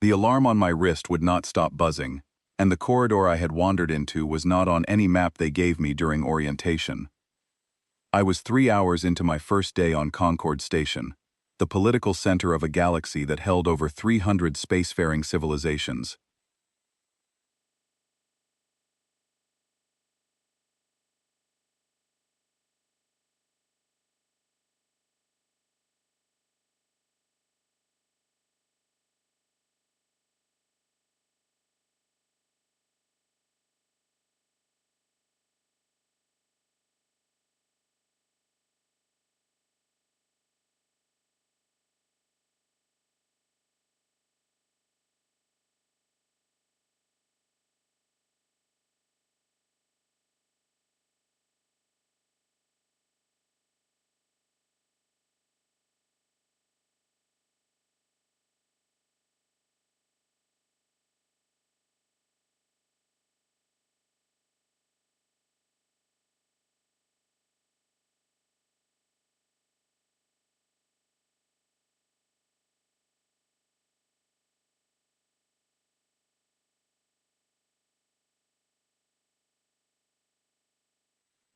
The alarm on my wrist would not stop buzzing, and the corridor I had wandered into was not on any map they gave me during orientation. I was 3 hours into my first day on Concord Station, the political center of a galaxy that held over 300 spacefaring civilizations.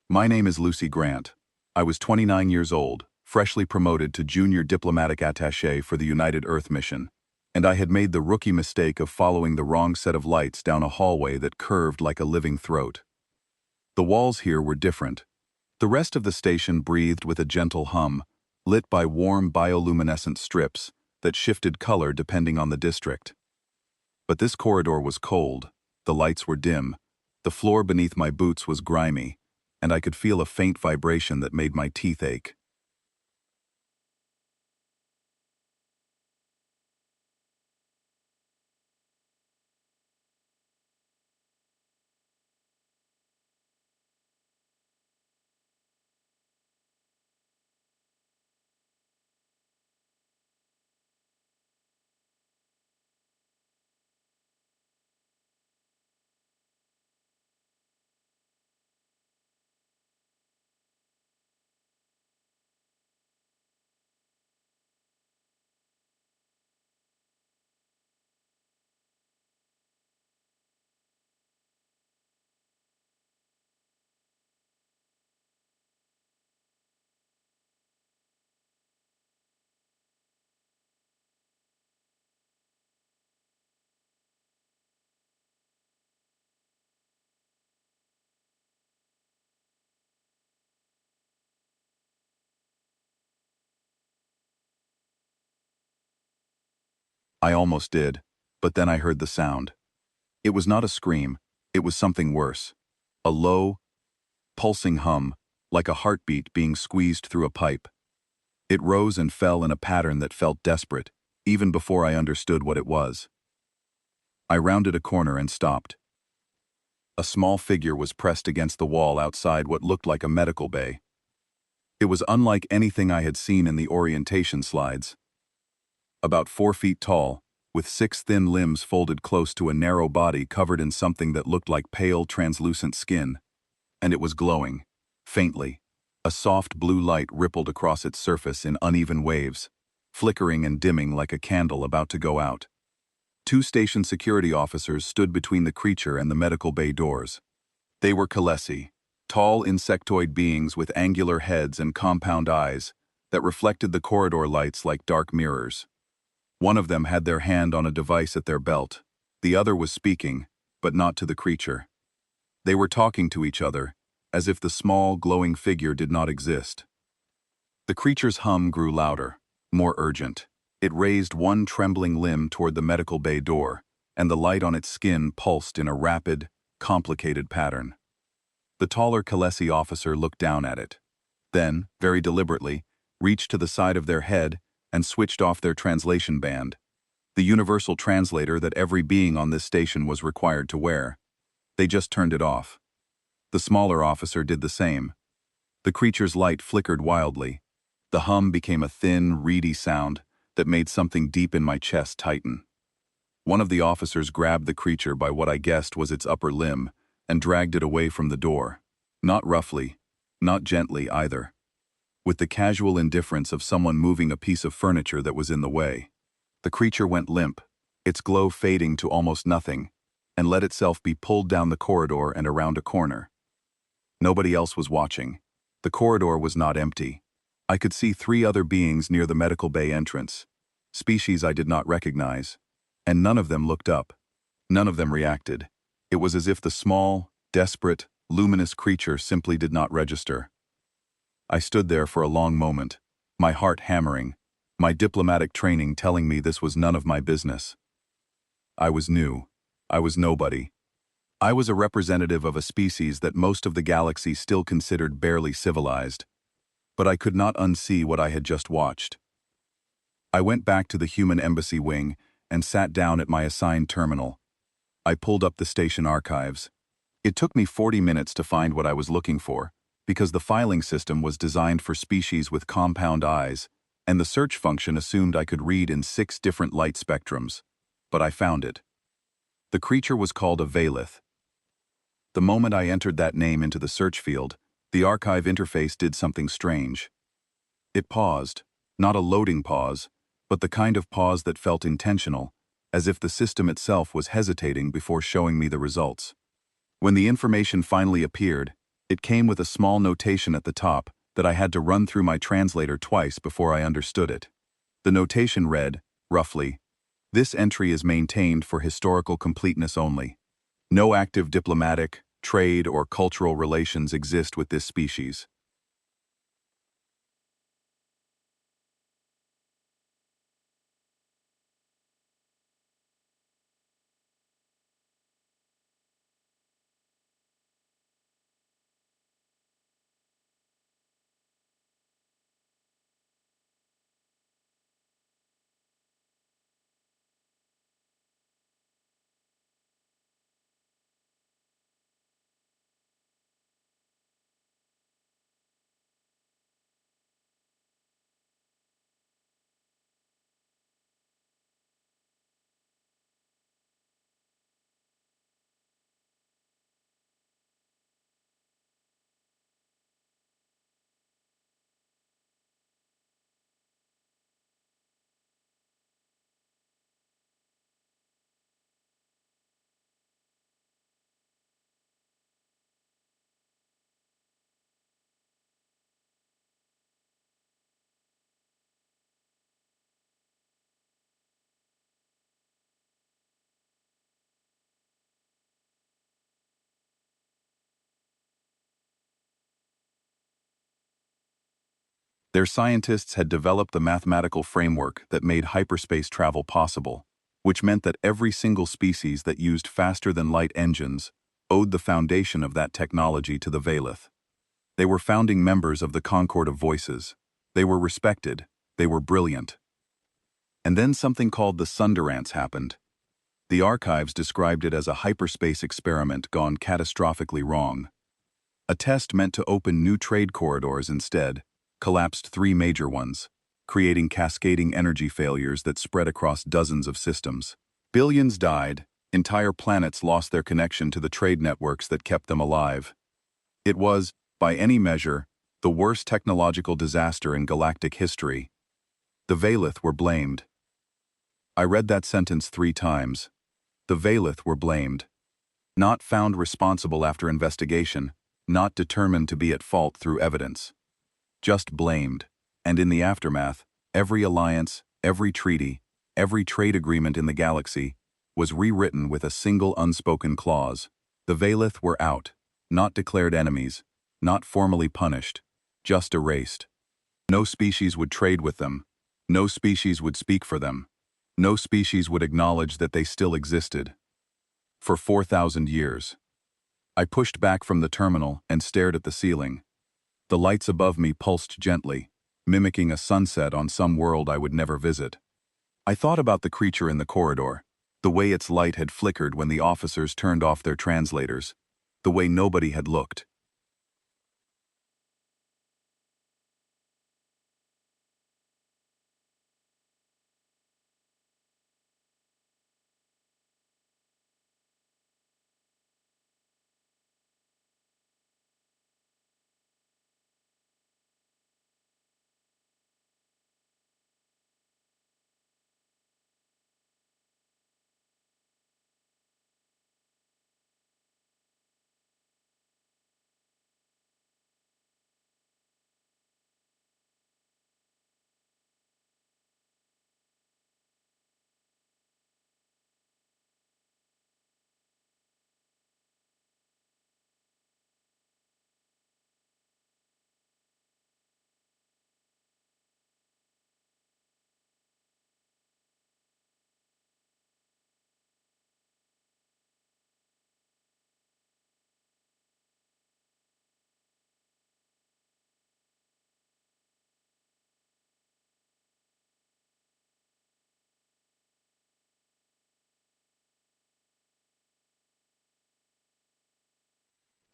My name is Lucy Grant. I was 29 years old, freshly promoted to Junior Diplomatic Attaché for the United Earth mission, and I had made the rookie mistake of following the wrong set of lights down a hallway that curved like a living throat. The walls here were different. The rest of the station breathed with a gentle hum, lit by warm bioluminescent strips that shifted color depending on the district. But this corridor was cold, the lights were dim, the floor beneath my boots was grimy, and I could feel a faint vibration that made my teeth ache. I almost did, but then I heard the sound. It was not a scream, it was something worse. A low, pulsing hum, like a heartbeat being squeezed through a pipe. It rose and fell in a pattern that felt desperate, even before I understood what it was. I rounded a corner and stopped. A small figure was pressed against the wall outside what looked like a medical bay. It was unlike anything I had seen in the orientation slides. About 4 feet tall, with 6 thin limbs folded close to a narrow body covered in something that looked like pale, translucent skin. And it was glowing, faintly. A soft blue light rippled across its surface in uneven waves, flickering and dimming like a candle about to go out. 2 station security officers stood between the creature and the medical bay doors. They were Kalesi, tall insectoid beings with angular heads and compound eyes that reflected the corridor lights like dark mirrors. One of them had their hand on a device at their belt. The other was speaking, but not to the creature. They were talking to each other, as if the small, glowing figure did not exist. The creature's hum grew louder, more urgent. It raised one trembling limb toward the medical bay door, and the light on its skin pulsed in a rapid, complicated pattern. The taller Kalesi officer looked down at it. Then, very deliberately, reached to the side of their head and switched off their translation band, the universal translator that every being on this station was required to wear. They just turned it off. The smaller officer did the same. The creature's light flickered wildly. The hum became a thin, reedy sound that made something deep in my chest tighten. One of the officers grabbed the creature by what I guessed was its upper limb and dragged it away from the door. Not roughly, not gently either. With the casual indifference of someone moving a piece of furniture that was in the way. The creature went limp, its glow fading to almost nothing, and let itself be pulled down the corridor and around a corner. Nobody else was watching. The corridor was not empty. I could see 3 other beings near the medical bay entrance, species I did not recognize, and none of them looked up. None of them reacted. It was as if the small, desperate, luminous creature simply did not register. I stood there for a long moment, my heart hammering, my diplomatic training telling me this was none of my business. I was new. I was nobody. I was a representative of a species that most of the galaxy still considered barely civilized, but I could not unsee what I had just watched. I went back to the human embassy wing and sat down at my assigned terminal. I pulled up the station archives. It took me 40 minutes to find what I was looking for, because the filing system was designed for species with compound eyes, and the search function assumed I could read in 6 different light spectrums. But I found it. The creature was called a Valith. The moment I entered that name into the search field, the archive interface did something strange. It paused, not a loading pause, but the kind of pause that felt intentional, as if the system itself was hesitating before showing me the results. When the information finally appeared, it came with a small notation at the top that I had to run through my translator twice before I understood it. The notation read, roughly, "This entry is maintained for historical completeness only. No active diplomatic, trade, or cultural relations exist with this species." Their scientists had developed the mathematical framework that made hyperspace travel possible, which meant that every single species that used faster-than-light engines owed the foundation of that technology to the Valith. They were founding members of the Concord of Voices. They were respected. They were brilliant. And then something called the Sunderance happened. The archives described it as a hyperspace experiment gone catastrophically wrong. A test meant to open new trade corridors instead collapsed 3 major ones, creating cascading energy failures that spread across dozens of systems. Billions died, entire planets lost their connection to the trade networks that kept them alive. It was, by any measure, the worst technological disaster in galactic history. The Valith were blamed. I read that sentence 3 times. The Valith were blamed. Not found responsible after investigation, not determined to be at fault through evidence. Just blamed. And in the aftermath, every alliance, every treaty, every trade agreement in the galaxy was rewritten with a single unspoken clause. The Valith were out, not declared enemies, not formally punished, just erased. No species would trade with them. No species would speak for them. No species would acknowledge that they still existed. For 4,000 years. I pushed back from the terminal and stared at the ceiling. The lights above me pulsed gently, mimicking a sunset on some world I would never visit. I thought about the creature in the corridor, the way its light had flickered when the officers turned off their translators, the way nobody had looked.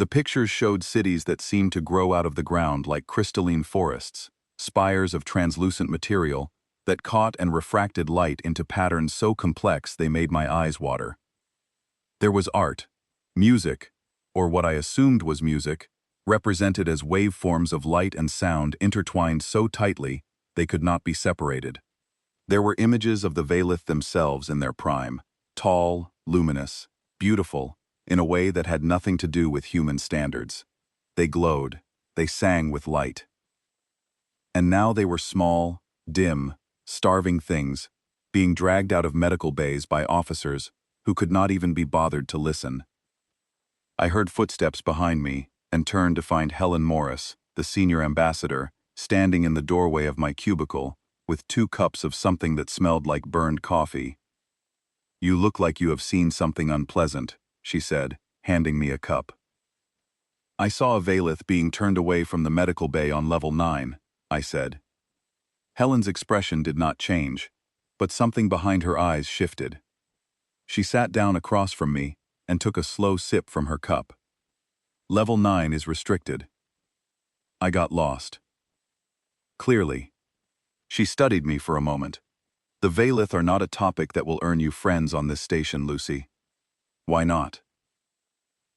The pictures showed cities that seemed to grow out of the ground like crystalline forests, spires of translucent material that caught and refracted light into patterns so complex they made my eyes water. There was art, music, or what I assumed was music, represented as waveforms of light and sound intertwined so tightly they could not be separated. There were images of the Veilith themselves in their prime, tall, luminous, beautiful, in a way that had nothing to do with human standards. They glowed, they sang with light. And now they were small, dim, starving things, being dragged out of medical bays by officers who could not even be bothered to listen. I heard footsteps behind me and turned to find Helen Morris, the senior ambassador, standing in the doorway of my cubicle with 2 cups of something that smelled like burned coffee. "You look like you have seen something unpleasant," she said, handing me a cup. "I saw a Veilith being turned away from the medical bay on level 9, I said. Helen's expression did not change, but something behind her eyes shifted. She sat down across from me and took a slow sip from her cup. "Level 9 is restricted." I got lost. Clearly. She studied me for a moment. "The Veilith are not a topic that will earn you friends on this station, Lucy." "Why not?"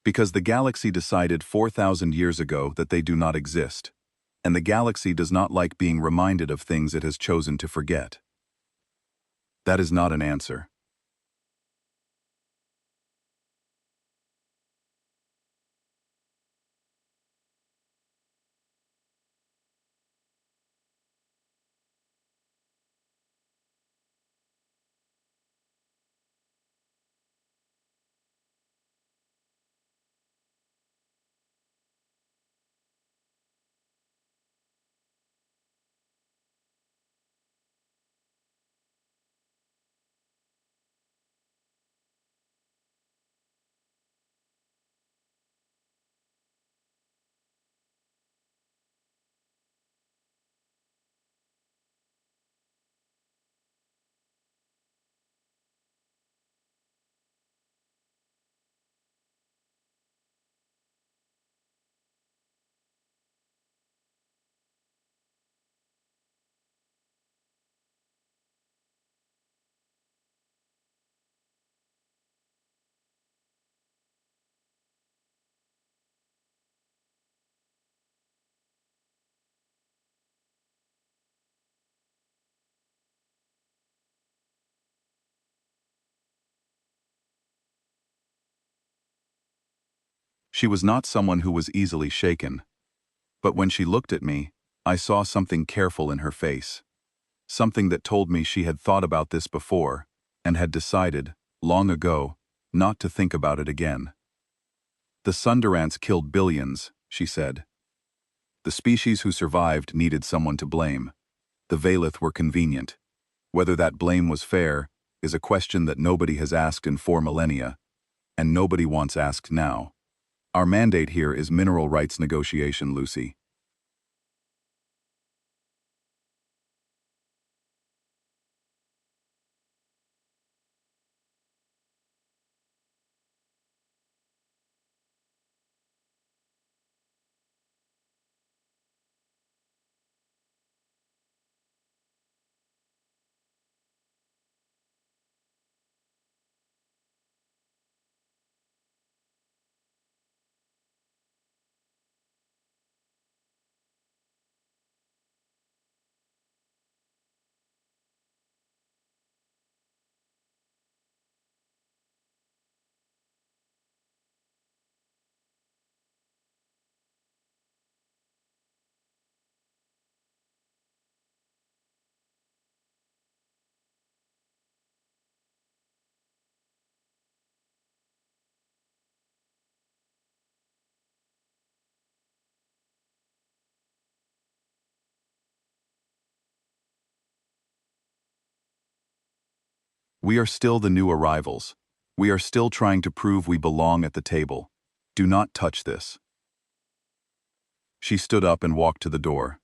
"Because the galaxy decided 4,000 years ago that they do not exist, and the galaxy does not like being reminded of things it has chosen to forget." That is not an answer. She was not someone who was easily shaken, but when she looked at me, I saw something careful in her face. Something that told me she had thought about this before, and had decided, long ago, not to think about it again. "The Sunderants killed billions," she said. "The species who survived needed someone to blame. The Veilith were convenient. Whether that blame was fair is a question that nobody has asked in 4 millennia, and nobody wants asked now. Our mandate here is mineral rights negotiation, Lucy." "We are still the new arrivals. We are still trying to prove we belong at the table. Do not touch this." She stood up and walked to the door.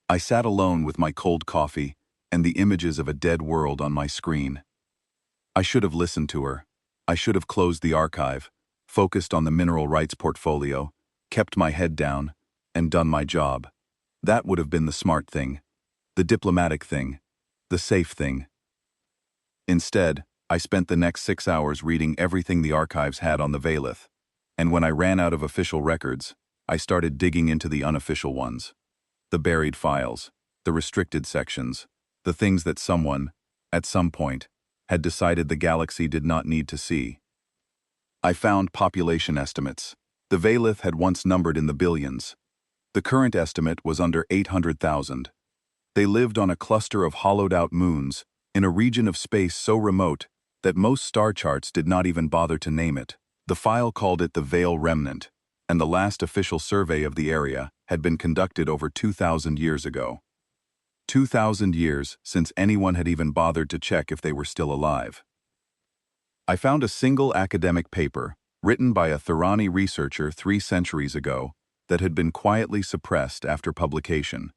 I sat alone with my cold coffee and the images of a dead world on my screen. I should have listened to her. I should have closed the archive, focused on the mineral rights portfolio, kept my head down, and done my job. That would have been the smart thing, the diplomatic thing, the safe thing. Instead, I spent the next 6 hours reading everything the archives had on the Valith, and when I ran out of official records, I started digging into the unofficial ones. The buried files, the restricted sections, the things that someone, at some point, had decided the galaxy did not need to see. I found population estimates. The Valith had once numbered in the billions. The current estimate was under 800,000. They lived on a cluster of hollowed-out moons, in a region of space so remote that most star charts did not even bother to name it. The file called it the Veil Remnant, and the last official survey of the area had been conducted over 2,000 years ago. 2,000 years since anyone had even bothered to check if they were still alive. I found a single academic paper, written by a Thorani researcher 3 centuries ago, that had been quietly suppressed after publication.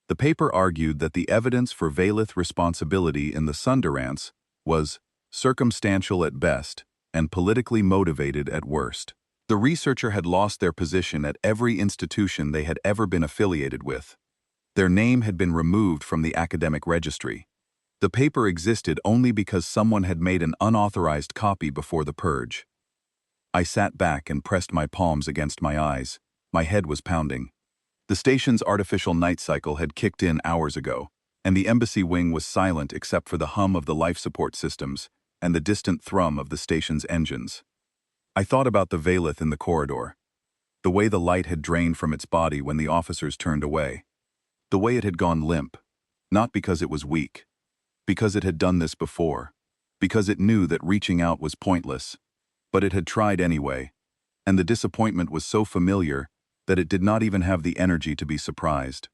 The paper argued that the evidence for Valith responsibility in the Sundurance was circumstantial at best and politically motivated at worst. The researcher had lost their position at every institution they had ever been affiliated with. Their name had been removed from the academic registry. The paper existed only because someone had made an unauthorized copy before the purge. I sat back and pressed my palms against my eyes. My head was pounding. The station's artificial night cycle had kicked in hours ago, and the embassy wing was silent except for the hum of the life support systems and the distant thrum of the station's engines. I thought about the Valith in the corridor, the way the light had drained from its body when the officers turned away, the way it had gone limp, not because it was weak, because it had done this before, because it knew that reaching out was pointless, but it had tried anyway, and the disappointment was so familiar that it did not even have the energy to be surprised.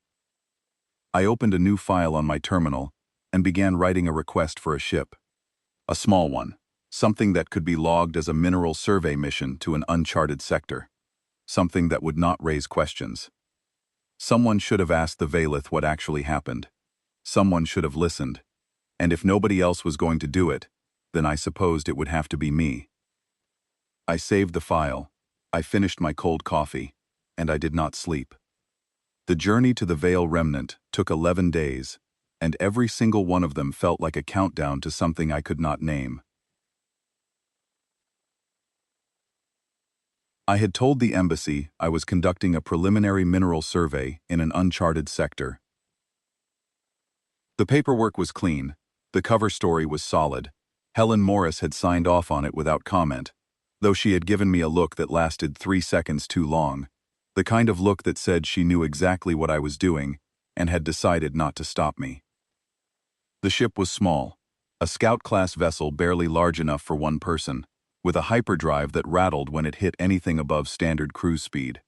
I opened a new file on my terminal and began writing a request for a ship. A small one, something that could be logged as a mineral survey mission to an uncharted sector. Something that would not raise questions. Someone should have asked the Valith what actually happened. Someone should have listened. And if nobody else was going to do it, then I supposed it would have to be me. I saved the file. I finished my cold coffee, and I did not sleep. The journey to the Veil Remnant took 11 days, and every single one of them felt like a countdown to something I could not name. I had told the embassy I was conducting a preliminary mineral survey in an uncharted sector. The paperwork was clean. The cover story was solid. Helen Morris had signed off on it without comment, though she had given me a look that lasted 3 seconds too long, the kind of look that said she knew exactly what I was doing and had decided not to stop me. The ship was small, a scout-class vessel barely large enough for one person, with a hyperdrive that rattled when it hit anything above standard cruise speed.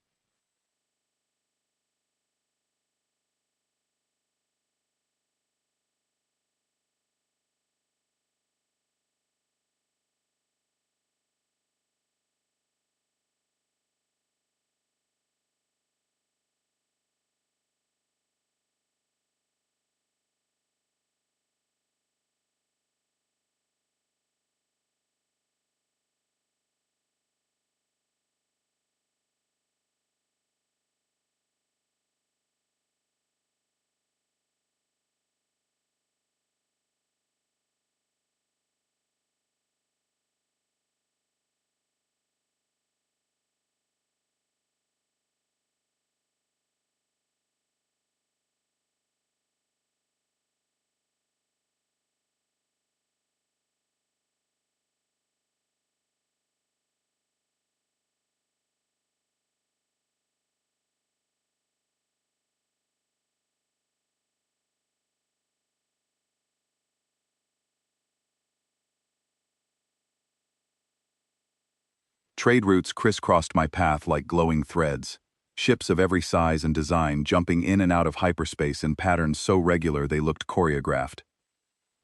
Trade routes crisscrossed my path like glowing threads, ships of every size and design jumping in and out of hyperspace in patterns so regular they looked choreographed.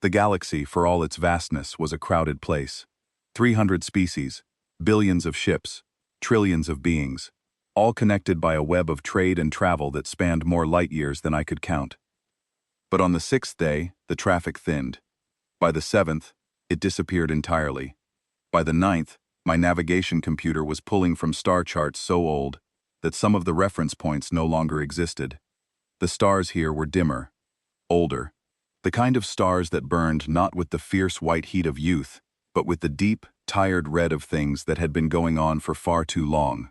The galaxy, for all its vastness, was a crowded place. 300 species, billions of ships, trillions of beings. all connected by a web of trade and travel that spanned more light years than I could count. But on the sixth day, the traffic thinned. By the seventh, it disappeared entirely. By the ninth, my navigation computer was pulling from star charts so old that some of the reference points no longer existed. The stars here were dimmer, older, the kind of stars that burned not with the fierce white heat of youth, but with the deep, tired red of things that had been going on for far too long.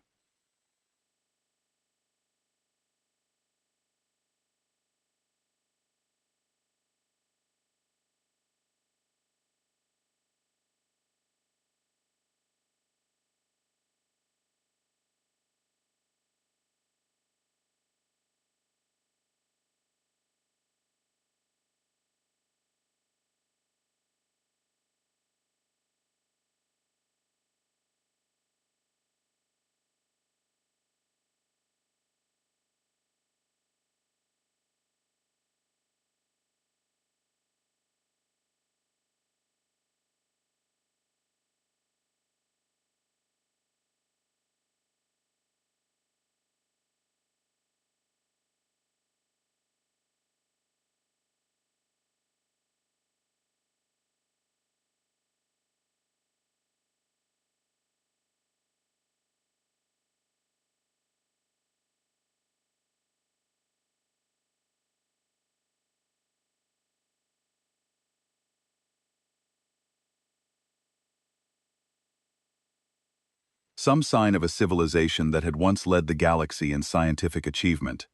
Some sign of a civilization that had once led the galaxy in scientific achievement.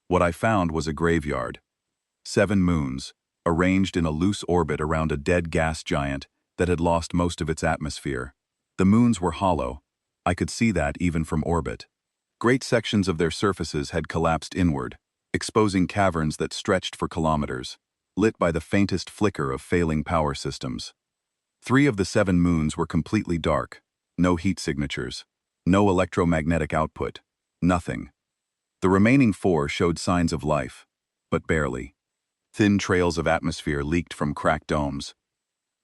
What I found was a graveyard. 7 moons, arranged in a loose orbit around a dead gas giant that had lost most of its atmosphere. The moons were hollow. I could see that even from orbit. Great sections of their surfaces had collapsed inward, exposing caverns that stretched for kilometers, lit by the faintest flicker of failing power systems. 3 of the 7 moons were completely dark, no heat signatures, no electromagnetic output, nothing. The remaining 4 showed signs of life, but barely. Thin trails of atmosphere leaked from cracked domes.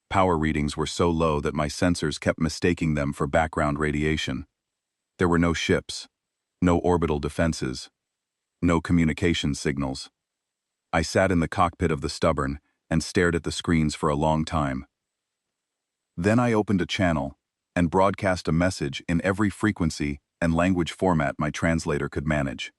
Power readings were so low that my sensors kept mistaking them for background radiation. There were no ships, no orbital defenses, no communication signals. I sat in the cockpit of the Stubborn and stared at the screens for a long time. Then I opened a channel and broadcast a message in every frequency and language format my translator could manage.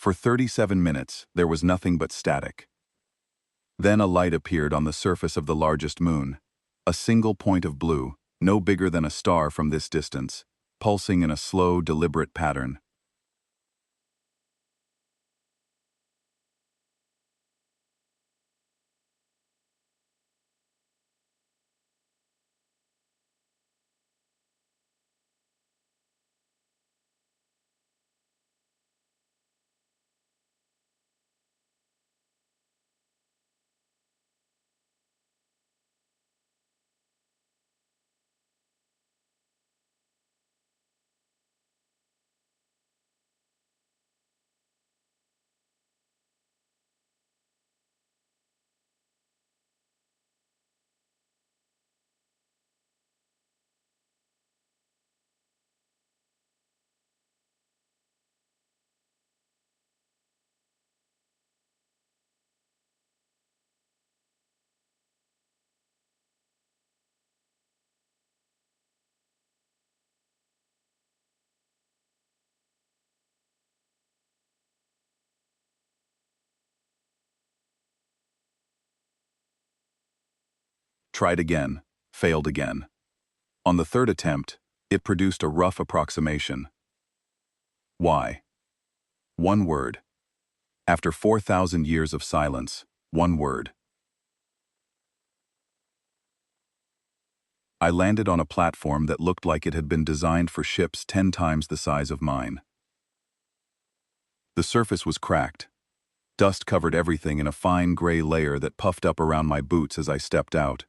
For 37 minutes, there was nothing but static. Then a light appeared on the surface of the largest moon. A single point of blue, no bigger than a star from this distance, pulsing in a slow, deliberate pattern. Tried again, failed again. On the third attempt, it produced a rough approximation. Why? One word. After 4,000 years of silence, one word. I landed on a platform that looked like it had been designed for ships 10 times the size of mine. The surface was cracked. Dust covered everything in a fine gray layer that puffed up around my boots as I stepped out.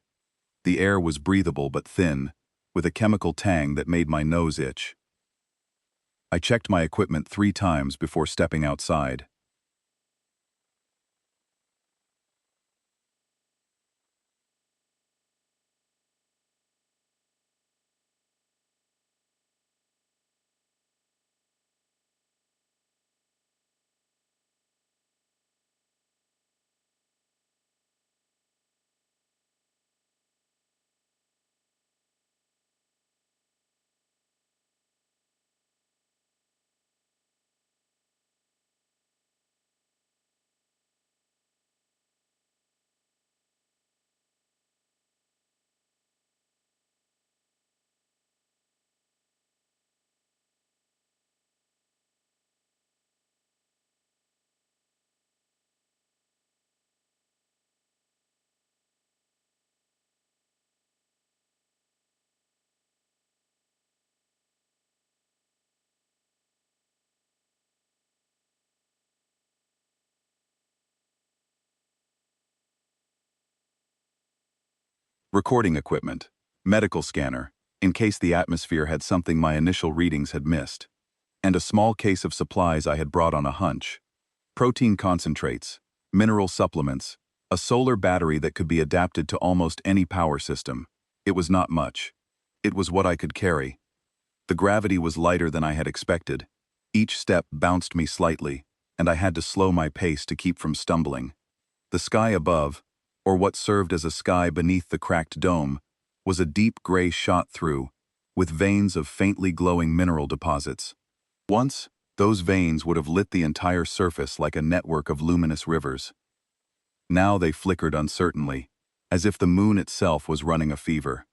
The air was breathable but thin, with a chemical tang that made my nose itch. I checked my equipment 3 times before stepping outside. Recording equipment, medical scanner, in case the atmosphere had something my initial readings had missed, and a small case of supplies I had brought on a hunch. Protein concentrates, mineral supplements, a solar battery that could be adapted to almost any power system. It was not much. It was what I could carry. The gravity was lighter than I had expected. Each step bounced me slightly, and I had to slow my pace to keep from stumbling. The sky above, or what served as a sky beneath the cracked dome, was a deep gray shot through, with veins of faintly glowing mineral deposits. Once, those veins would have lit the entire surface like a network of luminous rivers. Now they flickered uncertainly, as if the moon itself was running a fever.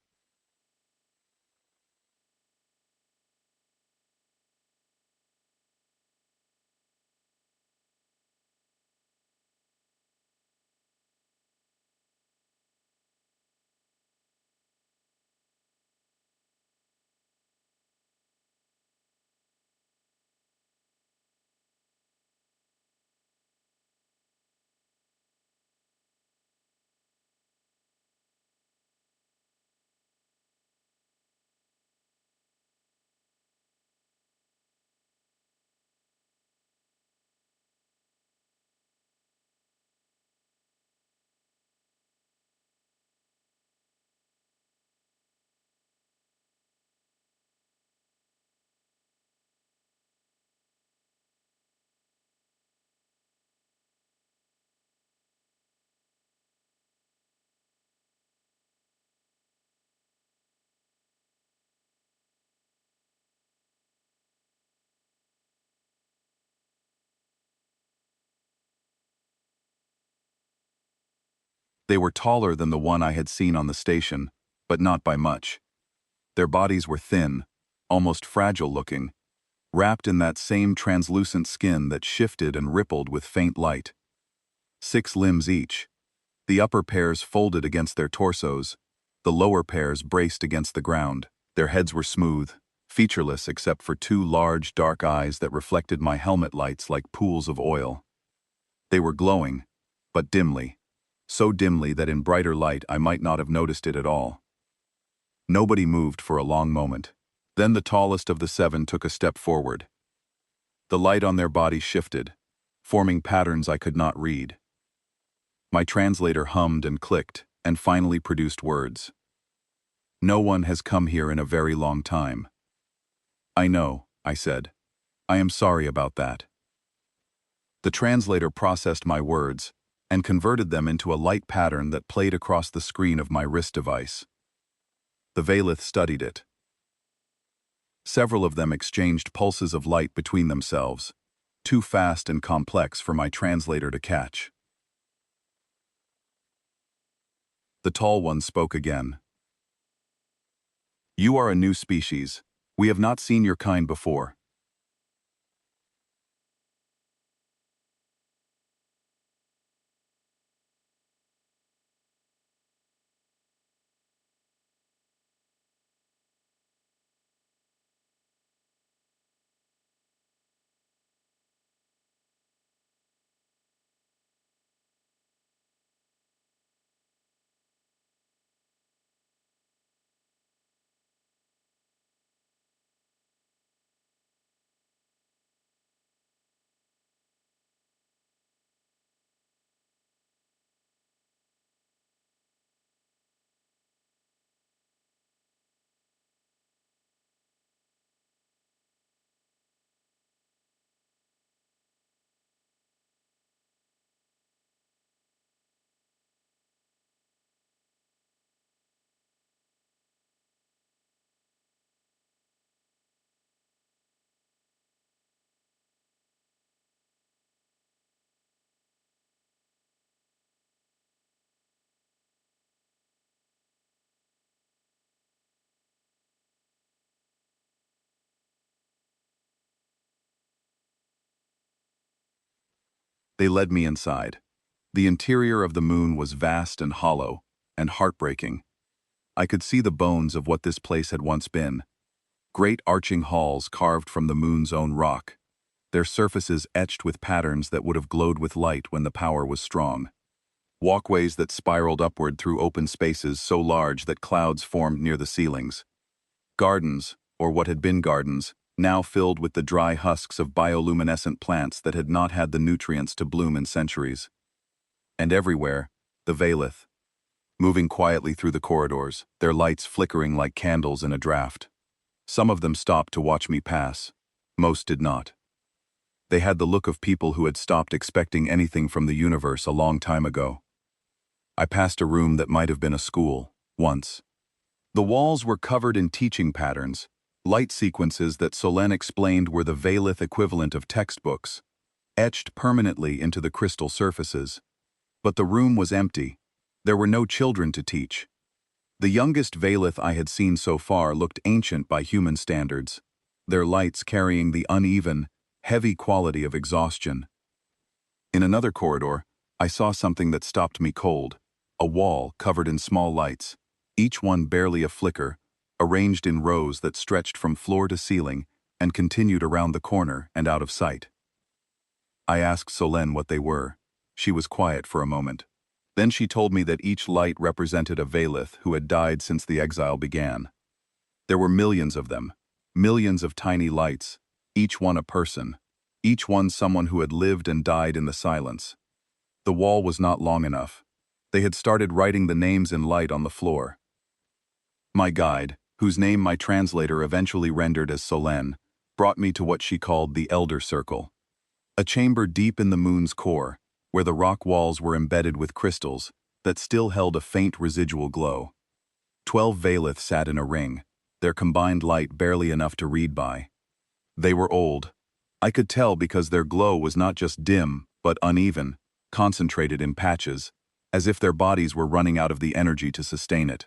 They were taller than the one I had seen on the station, but not by much. Their bodies were thin, almost fragile-looking, wrapped in that same translucent skin that shifted and rippled with faint light. 6 limbs each. The upper pairs folded against their torsos, the lower pairs braced against the ground. Their heads were smooth, featureless except for 2 large dark eyes that reflected my helmet lights like pools of oil. They were glowing, but dimly, so dimly that in brighter light I might not have noticed it at all. Nobody moved for a long moment. Then the tallest of the 7 took a step forward. The light on their bodies shifted, forming patterns I could not read. My translator hummed and clicked, and finally produced words. "No one has come here in a very long time." "I know," I said. "I am sorry about that." The translator processed my words and converted them into a light pattern that played across the screen of my wrist device. The Valith studied it. Several of them exchanged pulses of light between themselves, too fast and complex for my translator to catch. The tall one spoke again. You are a new species. We have not seen your kind before. They led me inside. The interior of the moon was vast and hollow, and heartbreaking. I could see the bones of what this place had once been. Great arching halls carved from the moon's own rock, their surfaces etched with patterns that would have glowed with light when the power was strong. Walkways that spiraled upward through open spaces so large that clouds formed near the ceilings. Gardens, or what had been gardens, now filled with the dry husks of bioluminescent plants that had not had the nutrients to bloom in centuries. And everywhere, the Veilith, moving quietly through the corridors, their lights flickering like candles in a draught. Some of them stopped to watch me pass. Most did not. They had the look of people who had stopped expecting anything from the universe a long time ago. I passed a room that might have been a school, once. The walls were covered in teaching patterns, light sequences that Solène explained were the Veilith equivalent of textbooks, etched permanently into the crystal surfaces. But the room was empty. There were no children to teach. The youngest Veilith I had seen so far looked ancient by human standards, their lights carrying the uneven, heavy quality of exhaustion. In another corridor, I saw something that stopped me cold, a wall covered in small lights, each one barely a flicker, arranged in rows that stretched from floor to ceiling and continued around the corner and out of sight. I asked Solène what they were. She was quiet for a moment. Then she told me that each light represented a Veilith who had died since the exile began. There were millions of them, millions of tiny lights, each one a person, each one someone who had lived and died in the silence. The wall was not long enough. They had started writing the names in light on the floor. My guide, whose name my translator eventually rendered as Solène, brought me to what she called the Elder Circle, a chamber deep in the moon's core, where the rock walls were embedded with crystals that still held a faint residual glow. 12 Veilith sat in a ring, their combined light barely enough to read by. They were old. I could tell because their glow was not just dim, but uneven, concentrated in patches, as if their bodies were running out of the energy to sustain it.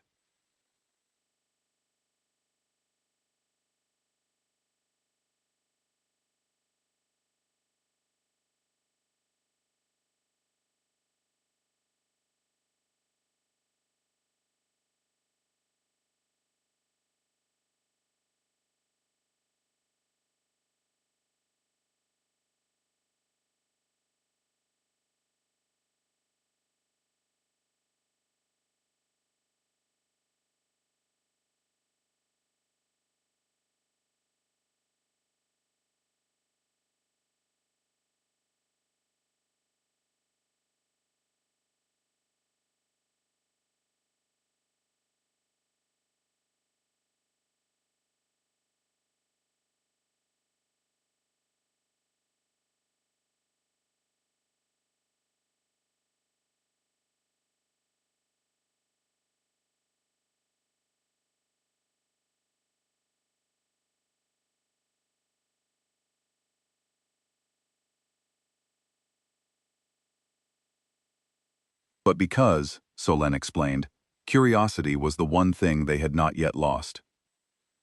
But because, Solène explained, Curiosity was the one thing they had not yet lost.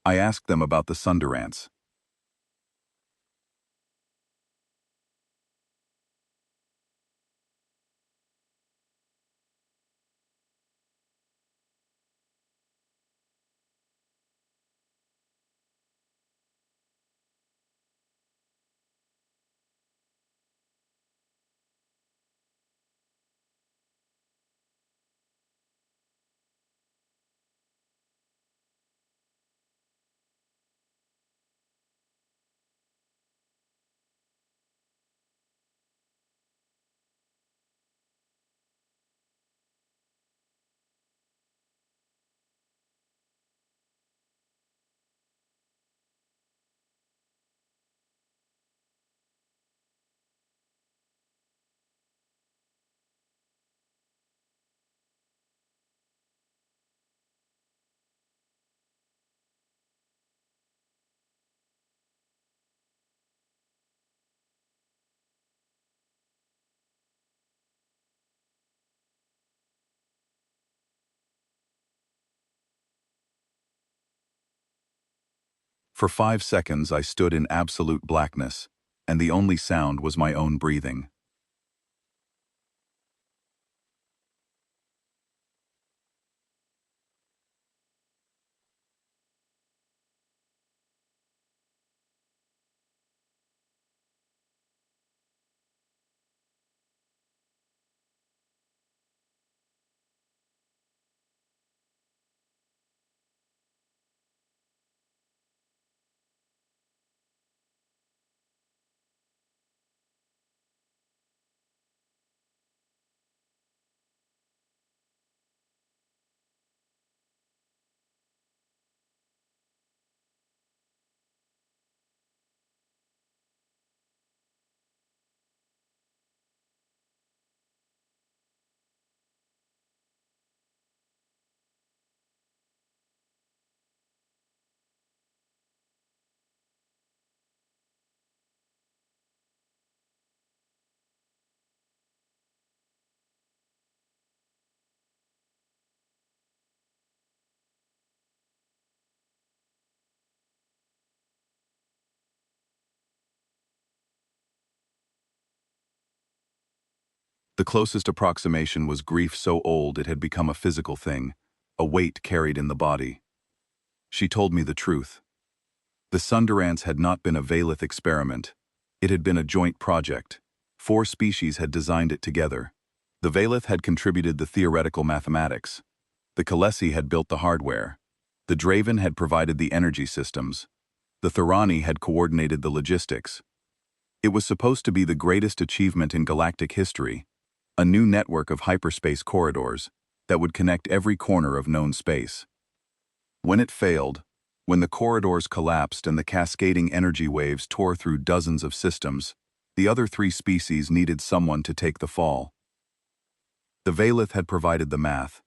I asked them about the Sundurants. For 5 seconds I stood in absolute blackness, and the only sound was my own breathing. The closest approximation was grief so old it had become a physical thing, a weight carried in the body. She told me the truth. The Sundurants had not been a Valith experiment. It had been a joint project. 4 species had designed it together. The Valith had contributed the theoretical mathematics. The Kalesi had built the hardware. The Draven had provided the energy systems. The Thorani had coordinated the logistics. It was supposed to be the greatest achievement in galactic history, a new network of hyperspace corridors that would connect every corner of known space. When it failed, when the corridors collapsed and the cascading energy waves tore through dozens of systems, the other 3 species needed someone to take the fall. The Valith had provided the math.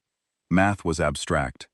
Math was abstract.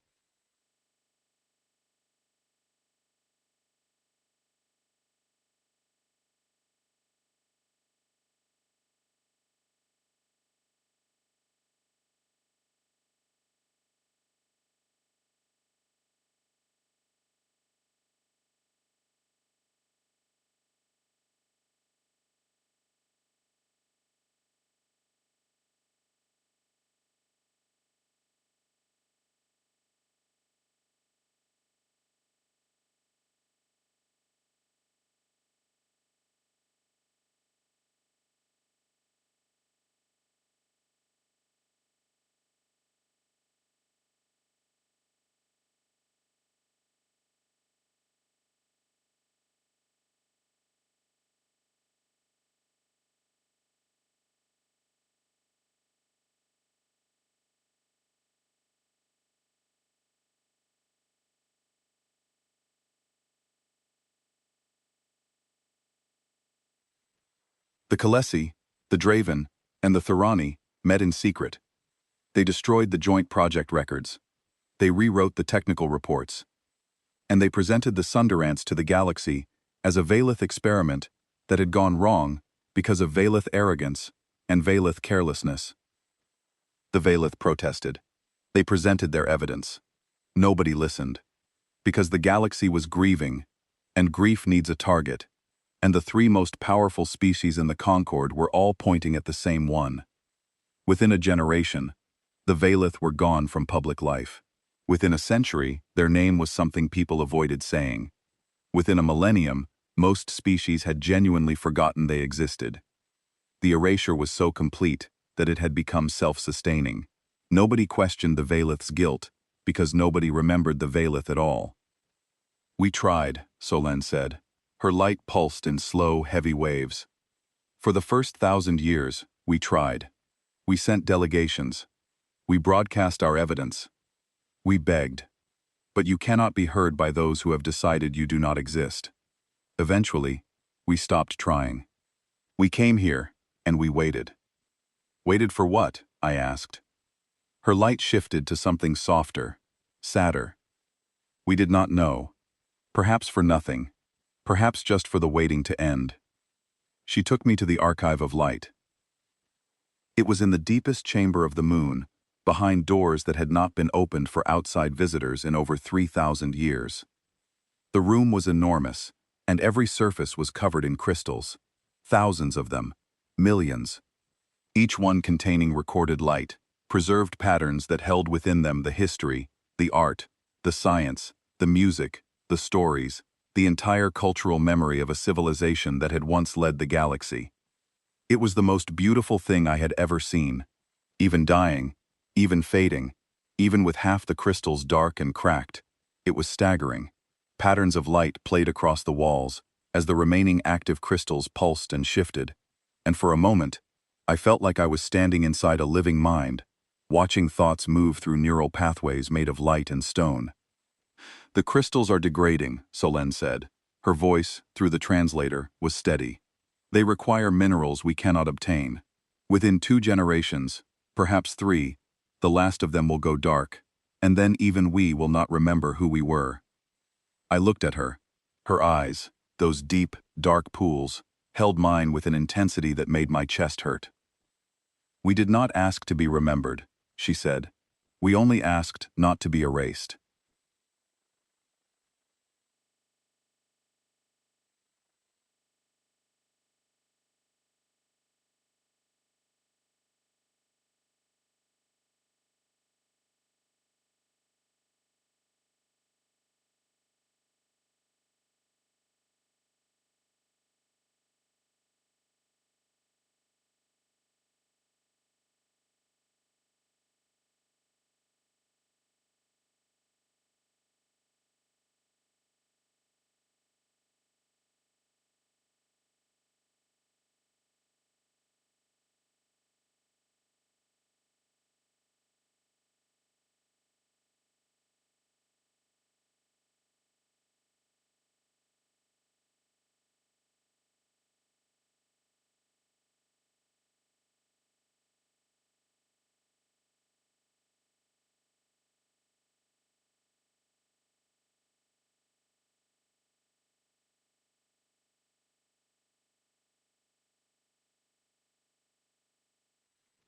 The Kalesi, the Draven, and the Thorani met in secret. They destroyed the joint project records. They rewrote the technical reports. And they presented the Sundurants to the galaxy as a Valith experiment that had gone wrong because of Valith arrogance and Valith carelessness. The Valith protested. They presented their evidence. Nobody listened. Because the galaxy was grieving, and grief needs a target, and the three most powerful species in the Concord were all pointing at the same one. Within a generation, the Valith were gone from public life. Within a century, their name was something people avoided saying. Within a millennium, most species had genuinely forgotten they existed. The erasure was so complete that it had become self-sustaining. Nobody questioned the Valith's guilt, because nobody remembered the Valith at all. "We tried," Solène said. Her light pulsed in slow, heavy waves. "For the first 1,000 years, we tried. We sent delegations. We broadcast our evidence. We begged. But you cannot be heard by those who have decided you do not exist. Eventually, we stopped trying. We came here, and we waited." "Waited for what?" I asked. Her light shifted to something softer, sadder. "We did not know. Perhaps for nothing. Perhaps just for the waiting to end." She took me to the Archive of Light. It was in the deepest chamber of the moon, behind doors that had not been opened for outside visitors in over 3,000 years. The room was enormous, and every surface was covered in crystals. Thousands of them. Millions. Each one containing recorded light, preserved patterns that held within them the history, the art, the science, the music, the stories, the entire cultural memory of a civilization that had once led the galaxy. It was the most beautiful thing I had ever seen. Even dying, even fading, even with half the crystals dark and cracked, it was staggering. Patterns of light played across the walls as the remaining active crystals pulsed and shifted, and for a moment, I felt like I was standing inside a living mind, watching thoughts move through neural pathways made of light and stone. "The crystals are degrading," Solène said. Her voice, through the translator, was steady. "They require minerals we cannot obtain. Within 2 generations, perhaps 3, the last of them will go dark, and then even we will not remember who we were." I looked at her. Her eyes, those deep, dark pools, held mine with an intensity that made my chest hurt. "We did not ask to be remembered," she said. "We only asked not to be erased."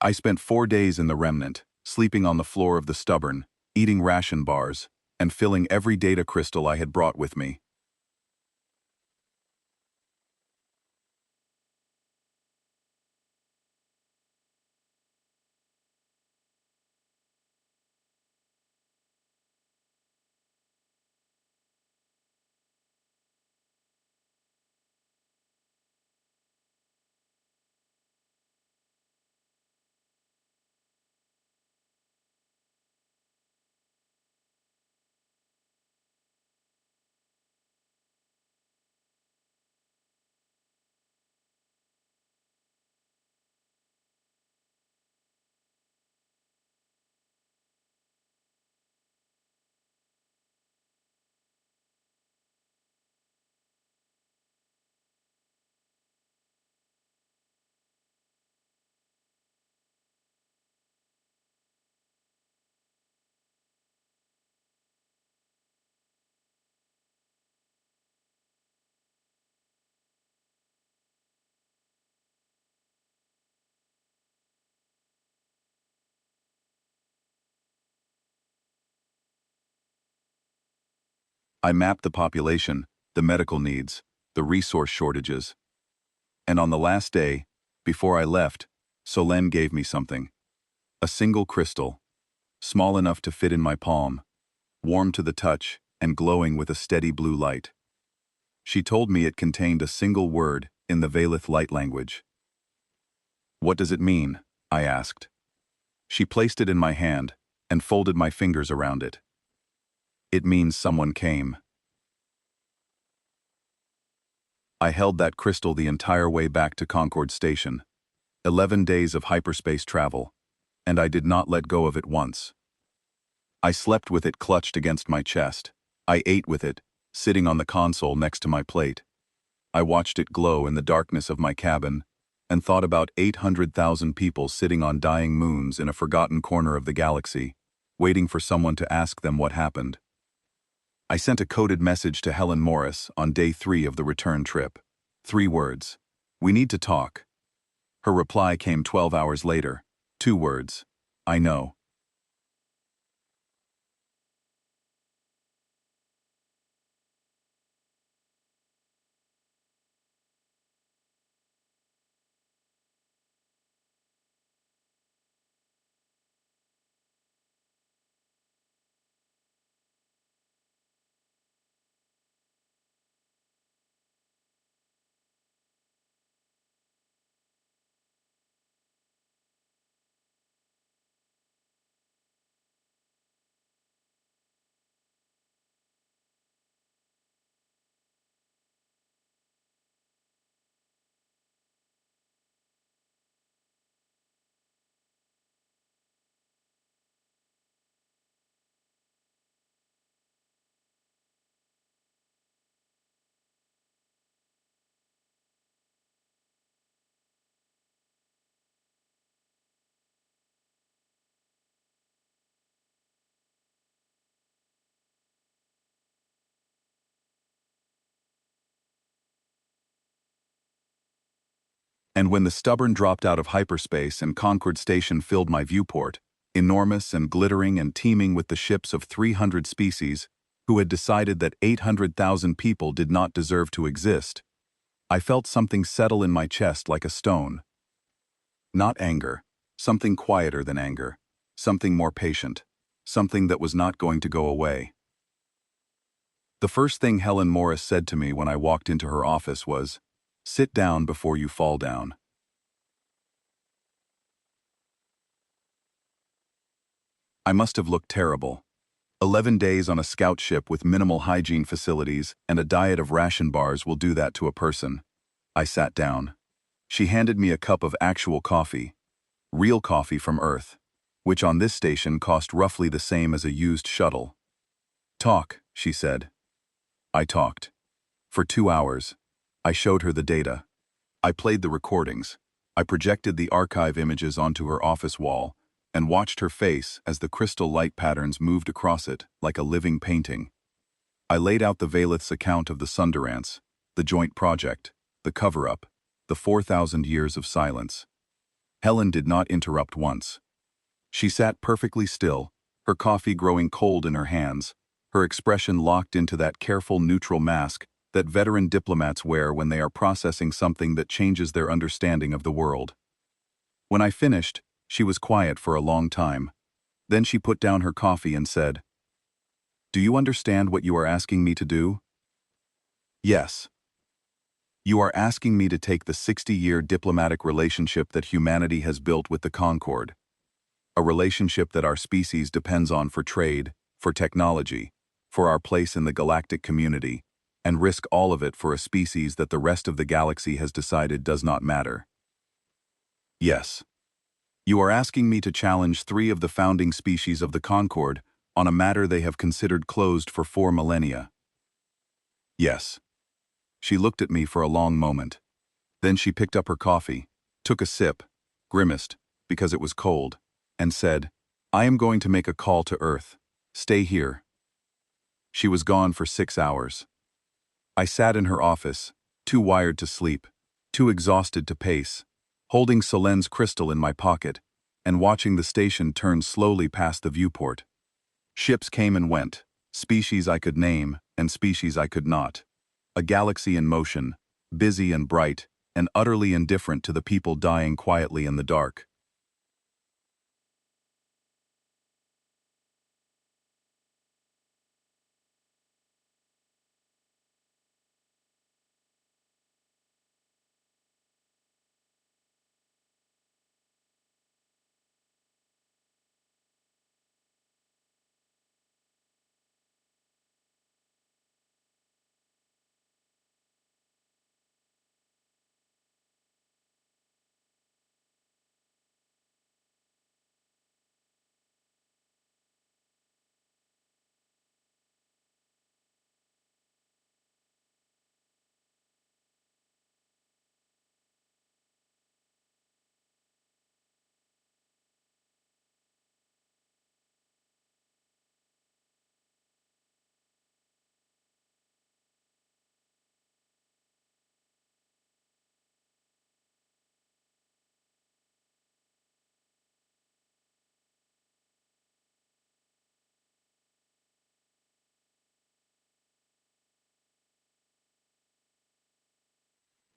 I spent 4 days in the remnant, sleeping on the floor of the stubborn, eating ration bars, and filling every data crystal I had brought with me. I mapped the population, the medical needs, the resource shortages. And on the last day, before I left, Solène gave me something. A single crystal, small enough to fit in my palm, warm to the touch and glowing with a steady blue light. She told me it contained a single word in the Valith light language. "What does it mean?" I asked. She placed it in my hand and folded my fingers around it. "It means someone came." I held that crystal the entire way back to Concord Station. 11 days of hyperspace travel, and I did not let go of it once. I slept with it clutched against my chest. I ate with it, sitting on the console next to my plate. I watched it glow in the darkness of my cabin, and thought about 800,000 people sitting on dying moons in a forgotten corner of the galaxy, waiting for someone to ask them what happened. I sent a coded message to Helen Morris on day 3 of the return trip. 3 words. "We need to talk." Her reply came 12 hours later. 2 words. "I know." And when the stubborn dropped out of hyperspace and Concord Station filled my viewport, enormous and glittering and teeming with the ships of 300 species, who had decided that 800,000 people did not deserve to exist, I felt something settle in my chest like a stone. Not anger, something quieter than anger, something more patient, something that was not going to go away. The first thing Helen Morris said to me when I walked into her office was, "Sit down before you fall down." I must have looked terrible. 11 days on a scout ship with minimal hygiene facilities and a diet of ration bars will do that to a person. I sat down. She handed me a cup of actual coffee, real coffee from Earth, which on this station cost roughly the same as a used shuttle. "Talk," she said. I talked. For 2 hours. I showed her the data. I played the recordings. I projected the archive images onto her office wall and watched her face as the crystal light patterns moved across it like a living painting. I laid out the Valith's account of the Sunderance, the joint project, the cover-up, the 4,000 years of silence. Helen did not interrupt once. She sat perfectly still, her coffee growing cold in her hands, her expression locked into that careful neutral mask that veteran diplomats wear when they are processing something that changes their understanding of the world. When I finished, she was quiet for a long time. Then she put down her coffee and said, "Do you understand what you are asking me to do?" "Yes." "You are asking me to take the 60-year diplomatic relationship that humanity has built with the Concord, a relationship that our species depends on for trade, for technology, for our place in the galactic community, and risk all of it for a species that the rest of the galaxy has decided does not matter." "Yes." "You are asking me to challenge 3 of the founding species of the Concord on a matter they have considered closed for 4 millennia." "Yes." She looked at me for a long moment. Then she picked up her coffee, took a sip, grimaced, because it was cold, and said, "I am going to make a call to Earth. Stay here." She was gone for 6 hours. I sat in her office, too wired to sleep, too exhausted to pace, holding Solène's crystal in my pocket, and watching the station turn slowly past the viewport. Ships came and went, Species I could name, and species I could not. A galaxy in motion, busy and bright, and utterly indifferent to the people dying quietly in the dark.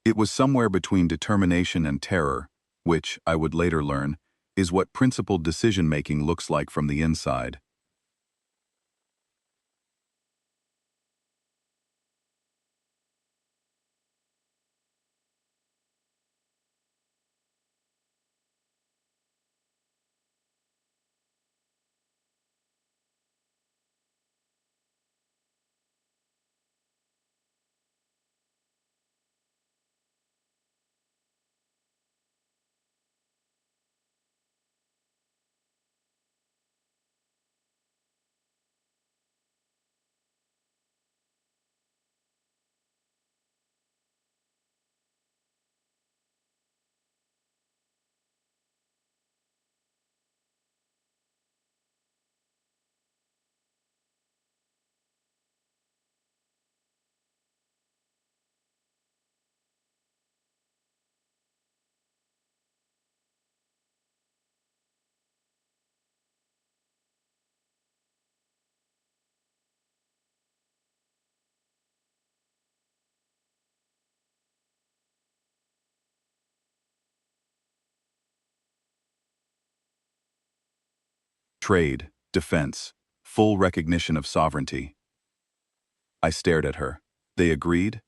It was somewhere between determination and terror, which, I would later learn, is what principled decision-making looks like from the inside. Trade, defense, full recognition of sovereignty. I stared at her. They agreed?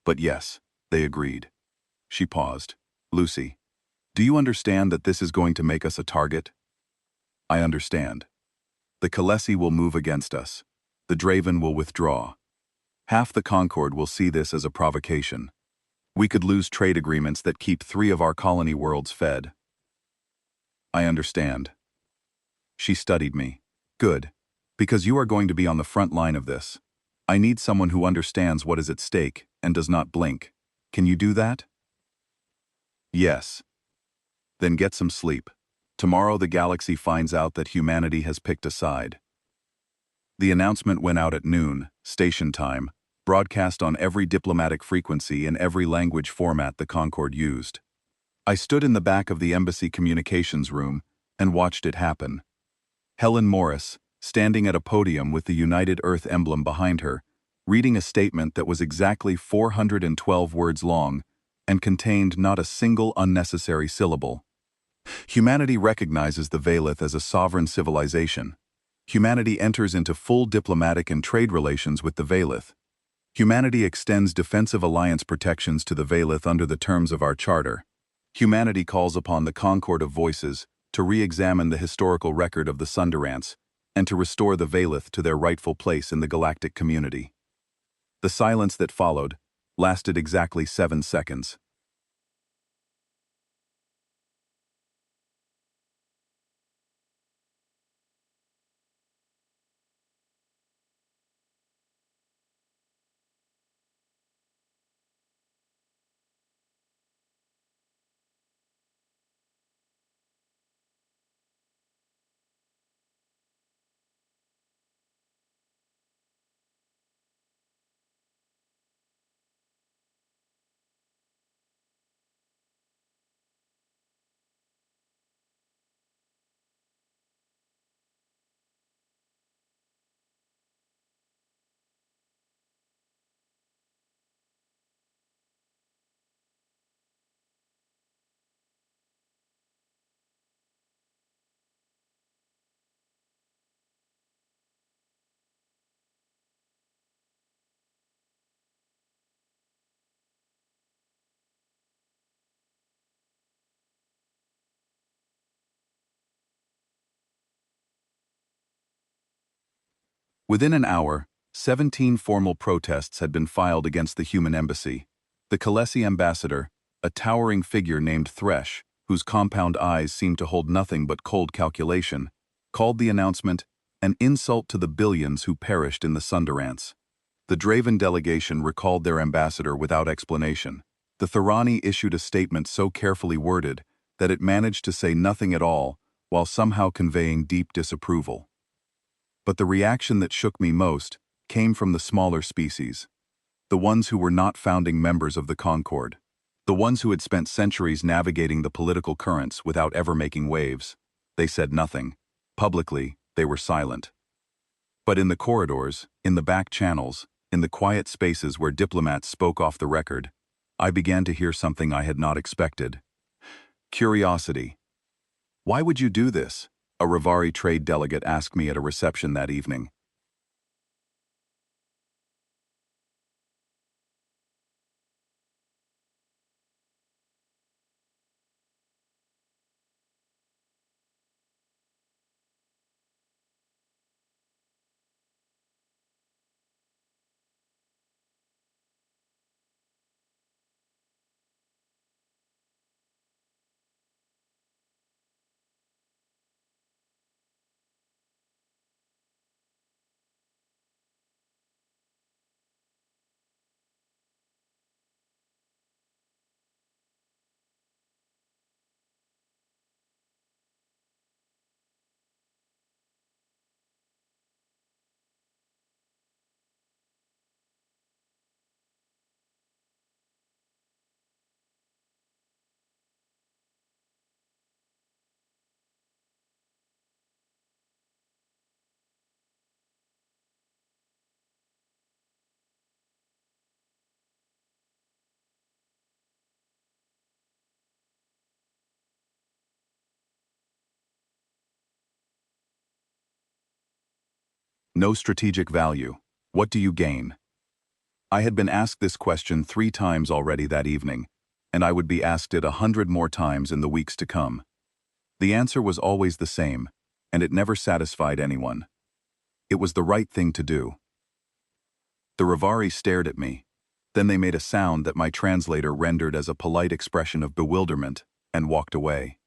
But yes, they agreed. She paused. Lucy, do you understand that this is going to make us a target? I understand. The Khaleesi will move against us. The Draven will withdraw. Half the Concord will see this as a provocation. We could lose trade agreements that keep 3 of our colony worlds fed. I understand. She studied me. Good. Because you are going to be on the front line of this. I need someone who understands what is at stake and does not blink. Can you do that? Yes. Then get some sleep. Tomorrow the galaxy finds out that humanity has picked a side. The announcement went out at noon, station time, broadcast on every diplomatic frequency in every language format the Concord used. I stood in the back of the embassy communications room and watched it happen. Helen Morris, standing at a podium with the United Earth emblem behind her, reading a statement that was exactly 412 words long and contained not a single unnecessary syllable. Humanity recognizes the Valith as a sovereign civilization. Humanity enters into full diplomatic and trade relations with the Valith. Humanity extends defensive alliance protections to the Valith under the terms of our charter. Humanity calls upon the Concord of Voices to re-examine the historical record of the Sunderance and to restore the Valith to their rightful place in the galactic community. The silence that followed lasted exactly 7 seconds. Within an hour, 17 formal protests had been filed against the human embassy. The Khaleesi ambassador, a towering figure named Thresh, whose compound eyes seemed to hold nothing but cold calculation, called the announcement an insult to the billions who perished in the Sunderance. The Draven delegation recalled their ambassador without explanation. The Thorani issued a statement so carefully worded that it managed to say nothing at all while somehow conveying deep disapproval. But the reaction that shook me most came from the smaller species, the ones who were not founding members of the Concord, the ones who had spent centuries navigating the political currents without ever making waves. They said nothing. Publicly, they were silent. But in the corridors, in the back channels, in the quiet spaces where diplomats spoke off the record, I began to hear something I had not expected. Curiosity. "Why would you do this?" a Rivari trade delegate asked me at a reception that evening. No strategic value. What do you gain? I had been asked this question 3 times already that evening, and I would be asked it 100 more times in the weeks to come. The answer was always the same, and it never satisfied anyone. It was the right thing to do. The Rivari stared at me. Then they made a sound that my translator rendered as a polite expression of bewilderment, and walked away.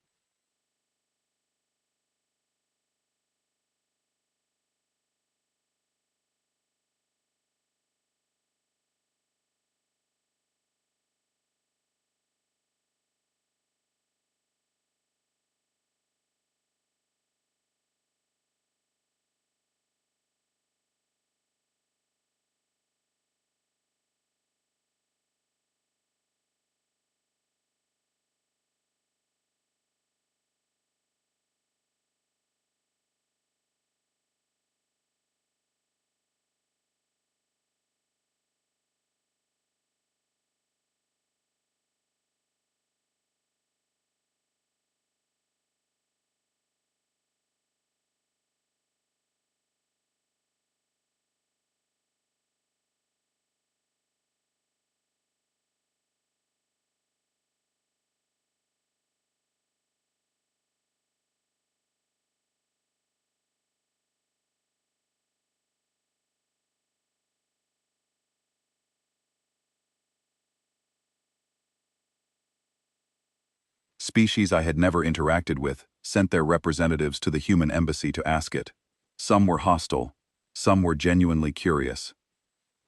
Species I had never interacted with sent their representatives to the human embassy to ask it. Some were hostile, some were genuinely curious.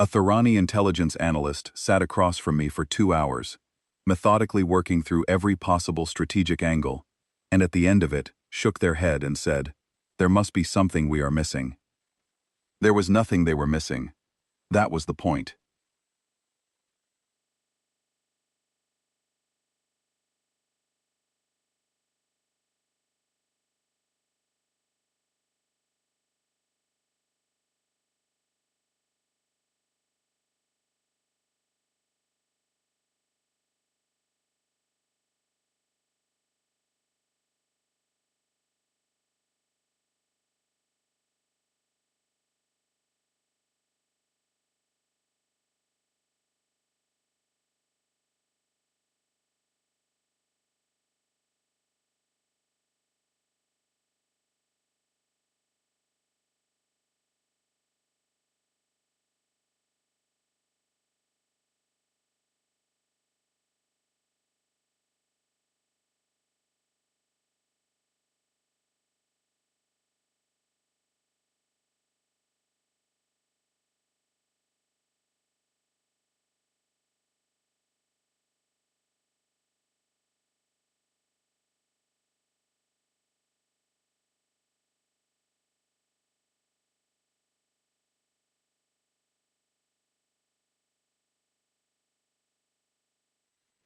A Thorani intelligence analyst sat across from me for 2 hours, methodically working through every possible strategic angle, and at the end of it, shook their head and said, "There must be something we are missing." There was nothing they were missing. That was the point.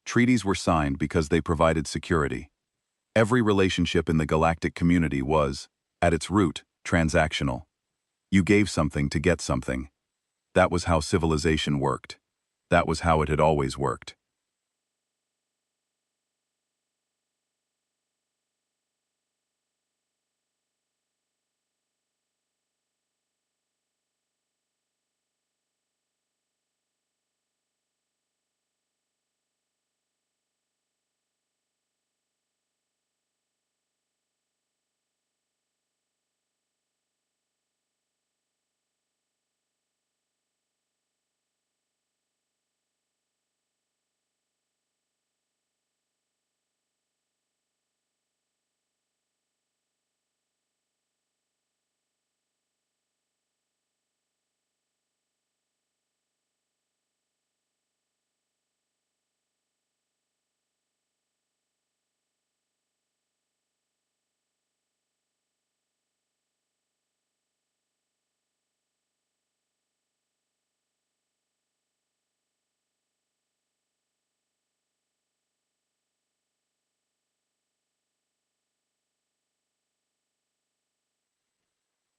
Treaties were signed because they provided security. Every relationship in the galactic community was, at its root, transactional. You gave something to get something. That was how civilization worked. That was how it had always worked.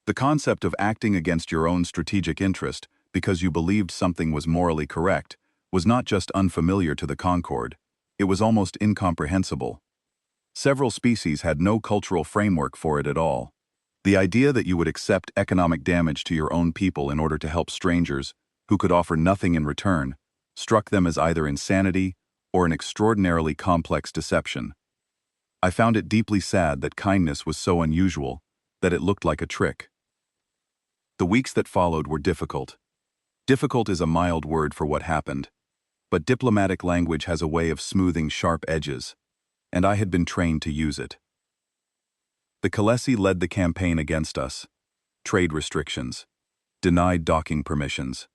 The concept of acting against your own strategic interest because you believed something was morally correct was not just unfamiliar to the Concord, it was almost incomprehensible. Several species had no cultural framework for it at all. The idea that you would accept economic damage to your own people in order to help strangers, who could offer nothing in return, struck them as either insanity or an extraordinarily complex deception. I found it deeply sad that kindness was so unusual that it looked like a trick. The weeks that followed were difficult. Difficult is a mild word for what happened, but diplomatic language has a way of smoothing sharp edges, and I had been trained to use it. The Khaleesi led the campaign against us. Trade restrictions. Denied docking permissions.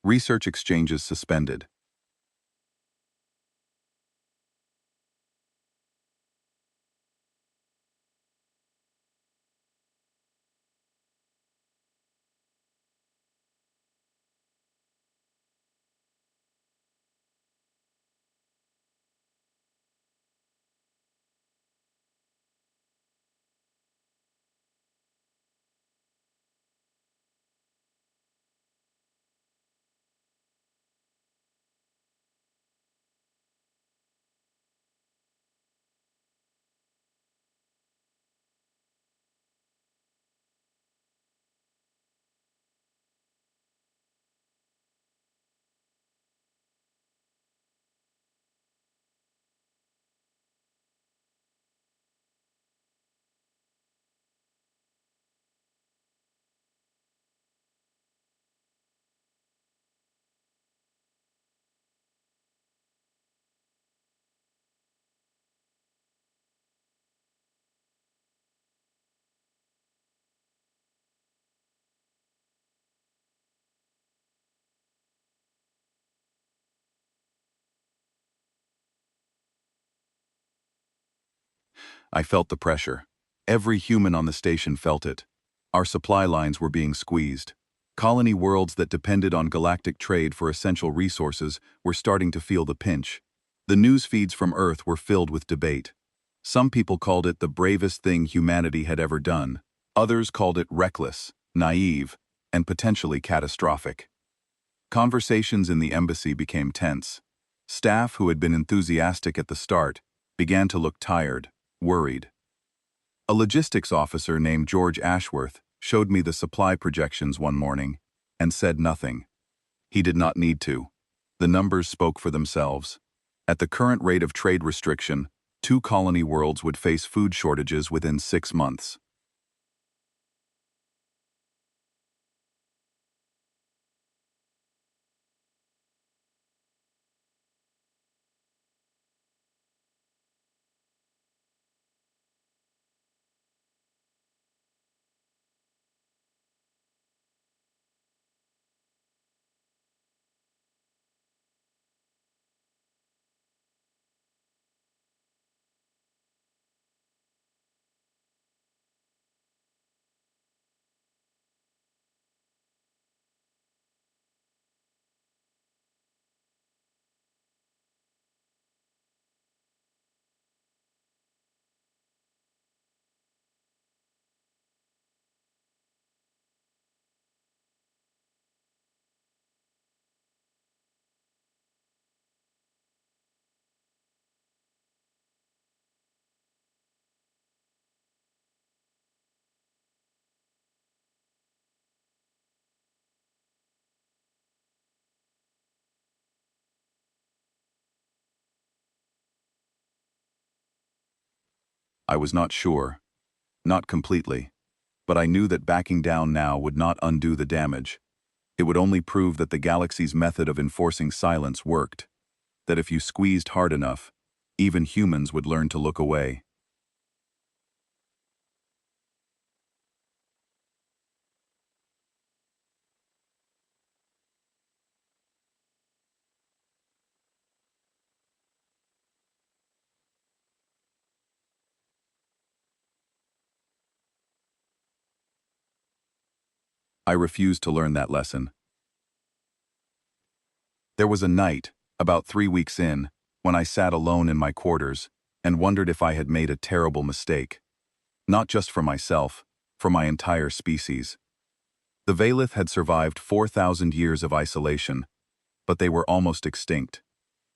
Research exchanges suspended. I felt the pressure. Every human on the station felt it. Our supply lines were being squeezed. Colony worlds that depended on galactic trade for essential resources were starting to feel the pinch. The news feeds from Earth were filled with debate. Some people called it the bravest thing humanity had ever done. Others called it reckless, naive, and potentially catastrophic. Conversations in the embassy became tense. Staff who had been enthusiastic at the start began to look tired, worried. A logistics officer named George Ashworth showed me the supply projections one morning and said nothing. He did not need to. The numbers spoke for themselves. At the current rate of trade restriction, 2 colony worlds would face food shortages within 6 months. I was not sure, not completely, but I knew that backing down now would not undo the damage. It would only prove that the galaxy's method of enforcing silence worked, that if you squeezed hard enough, even humans would learn to look away. I refused to learn that lesson. There was a night, about 3 weeks in, when I sat alone in my quarters and wondered if I had made a terrible mistake. Not just for myself, for my entire species. The Valith had survived 4,000 years of isolation, but they were almost extinct.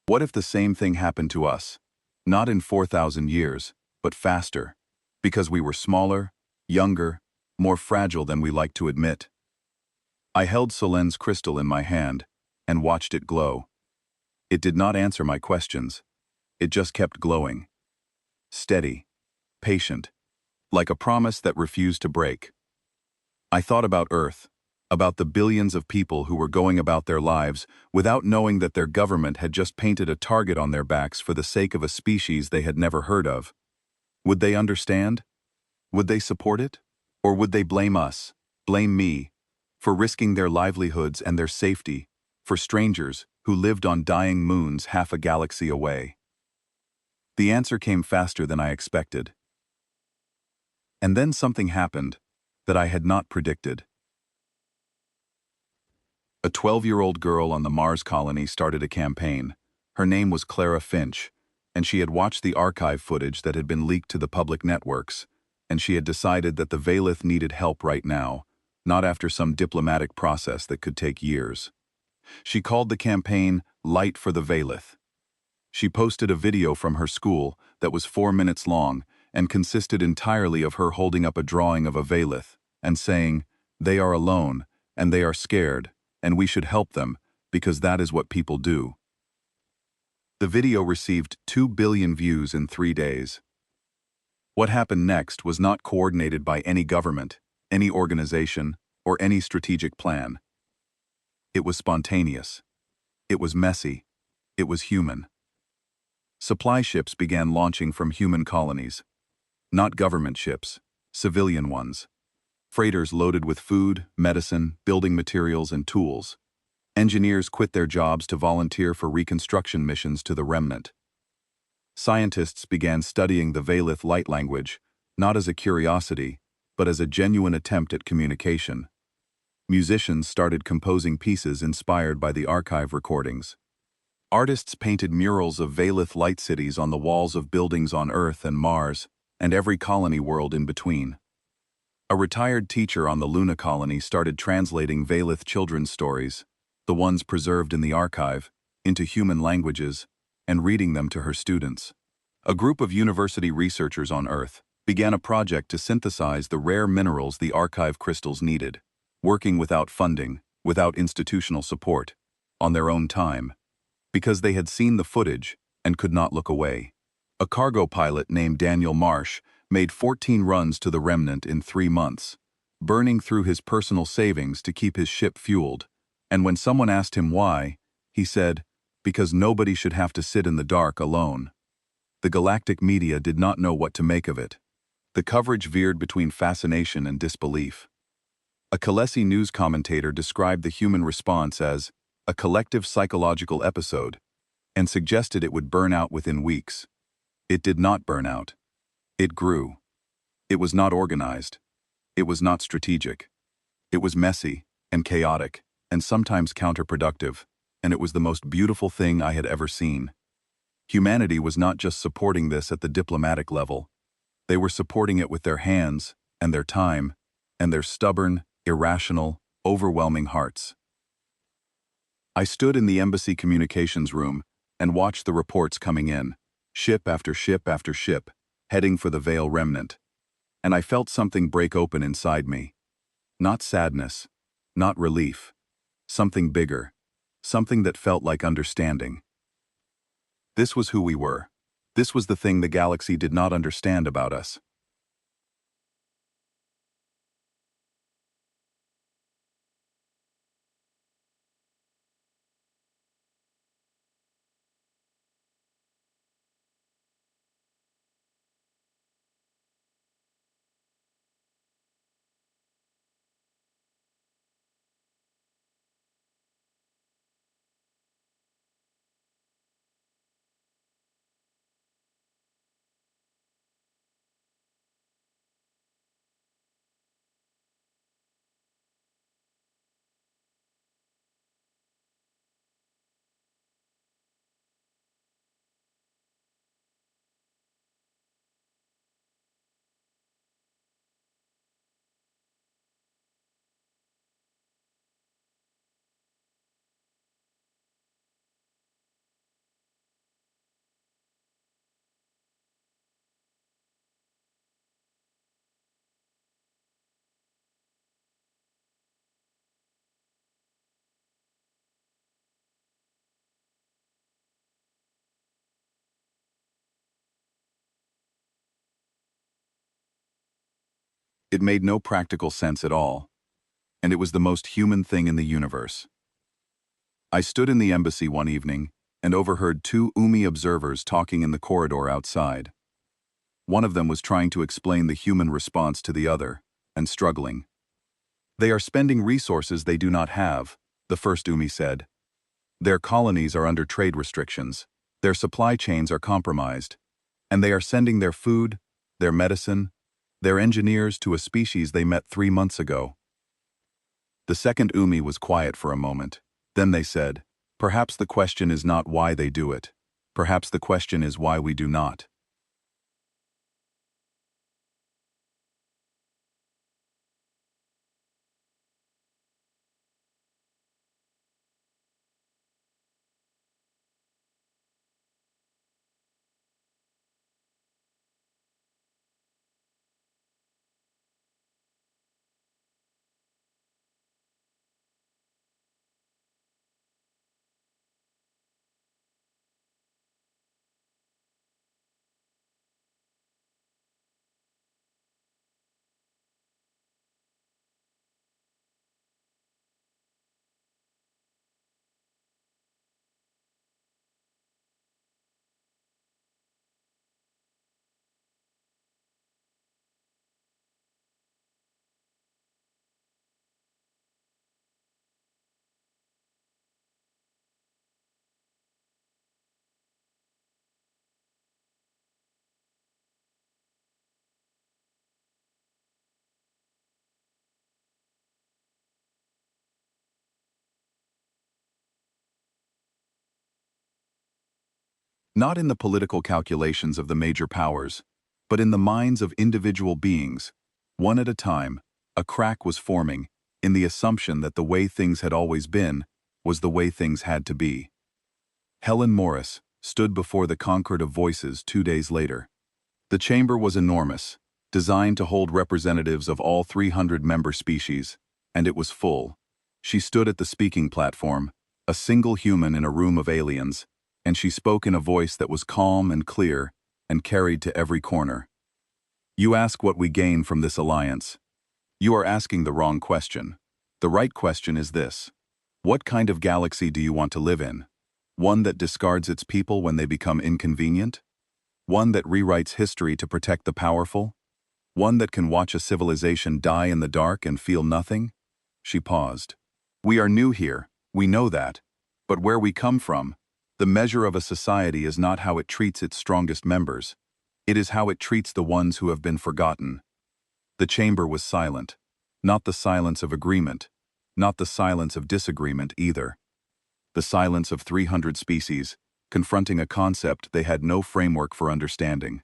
What if the same thing happened to us? Not in 4,000 years, but faster, because we were smaller, younger, more fragile than we like to admit. I held Solen's crystal in my hand and watched it glow. It did not answer my questions. It just kept glowing. Steady, patient, like a promise that refused to break. I thought about Earth, about the billions of people who were going about their lives without knowing that their government had just painted a target on their backs for the sake of a species they had never heard of. Would they understand? Would they support it? Or would they blame us, blame me, for risking their livelihoods and their safety, for strangers who lived on dying moons half a galaxy away? The answer came faster than I expected. And then something happened that I had not predicted. A 12-year-old girl on the Mars colony started a campaign. Her name was Clara Finch, and she had watched the archive footage that had been leaked to the public networks, and she had decided that the Valith needed help right now, not after some diplomatic process that could take years. She called the campaign Light for the Valith. She posted a video from her school that was 4 minutes long and consisted entirely of her holding up a drawing of a Valith and saying, "They are alone, and they are scared, and we should help them, because that is what people do." The video received 2 billion views in 3 days. What happened next was not coordinated by any government, any organization, or any strategic plan. It was spontaneous. It was messy. It was human. Supply ships began launching from human colonies. Not government ships, civilian ones. Freighters loaded with food, medicine, building materials, and tools. Engineers quit their jobs to volunteer for reconstruction missions to the remnant. Scientists began studying the Valith light language, not as a curiosity, but as a genuine attempt at communication. Musicians started composing pieces inspired by the archive recordings. Artists painted murals of Valith light cities on the walls of buildings on Earth and Mars, and every colony world in between. A retired teacher on the Luna colony started translating Valith children's stories, the ones preserved in the archive, into human languages, and reading them to her students. A group of university researchers on Earth began a project to synthesize the rare minerals the archive crystals needed, working without funding, without institutional support, on their own time, because they had seen the footage and could not look away. A cargo pilot named Daniel Marsh made 14 runs to the remnant in 3 months, burning through his personal savings to keep his ship fueled, and when someone asked him why, he said, "Because nobody should have to sit in the dark alone." The galactic media did not know what to make of it. The coverage veered between fascination and disbelief. A Khaleesi news commentator described the human response as a collective psychological episode and suggested it would burn out within weeks. It did not burn out. It grew. It was not organized. It was not strategic. It was messy and chaotic and sometimes counterproductive, and it was the most beautiful thing I had ever seen. Humanity was not just supporting this at the diplomatic level. They were supporting it with their hands and their time and their stubborn, irrational, overwhelming hearts. I stood in the embassy communications room and watched the reports coming in, ship after ship after ship, heading for the Veil remnant. And I felt something break open inside me. Not sadness, not relief. Something bigger. Something that felt like understanding. This was who we were. This was the thing the galaxy did not understand about us. It made no practical sense at all, and it was the most human thing in the universe. I stood in the embassy one evening and overheard 2 Umi observers talking in the corridor outside. One of them was trying to explain the human response to the other, and struggling. "They are spending resources they do not have," the first Umi said. "Their colonies are under trade restrictions. Their supply chains are compromised. And they are sending their food, their medicine, their engineers to a species they met 3 months ago." The second Umi was quiet for a moment. Then they said, "Perhaps the question is not why they do it. Perhaps the question is why we do not." Not in the political calculations of the major powers, but in the minds of individual beings. One at a time, a crack was forming, in the assumption that the way things had always been was the way things had to be. Helen Morris stood before the Concord of Voices 2 days later. The chamber was enormous, designed to hold representatives of all 300 member species, and it was full. She stood at the speaking platform, a single human in a room of aliens, and she spoke in a voice that was calm and clear and carried to every corner. You ask what we gain from this alliance. You are asking the wrong question. The right question is this: what kind of galaxy do you want to live in? One that discards its people when they become inconvenient? One that rewrites history to protect the powerful? One that can watch a civilization die in the dark and feel nothing? She paused. We are new here, we know that. But where we come from, the measure of a society is not how it treats its strongest members. It is how it treats the ones who have been forgotten. The chamber was silent. Not the silence of agreement. Not the silence of disagreement either. The silence of 300 species, confronting a concept they had no framework for understanding.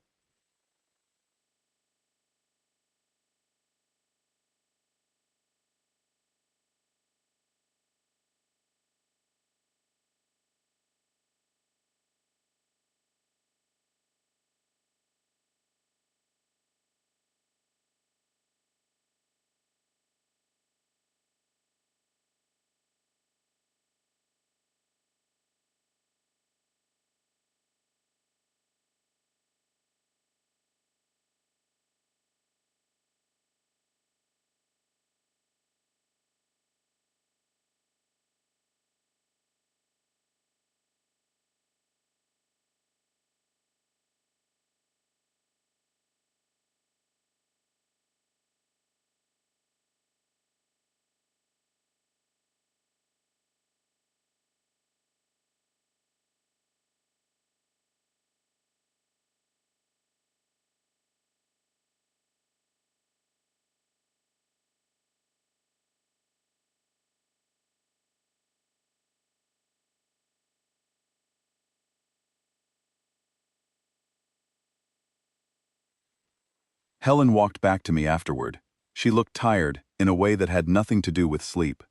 Helen walked back to me afterward. She looked tired, in a way that had nothing to do with sleep.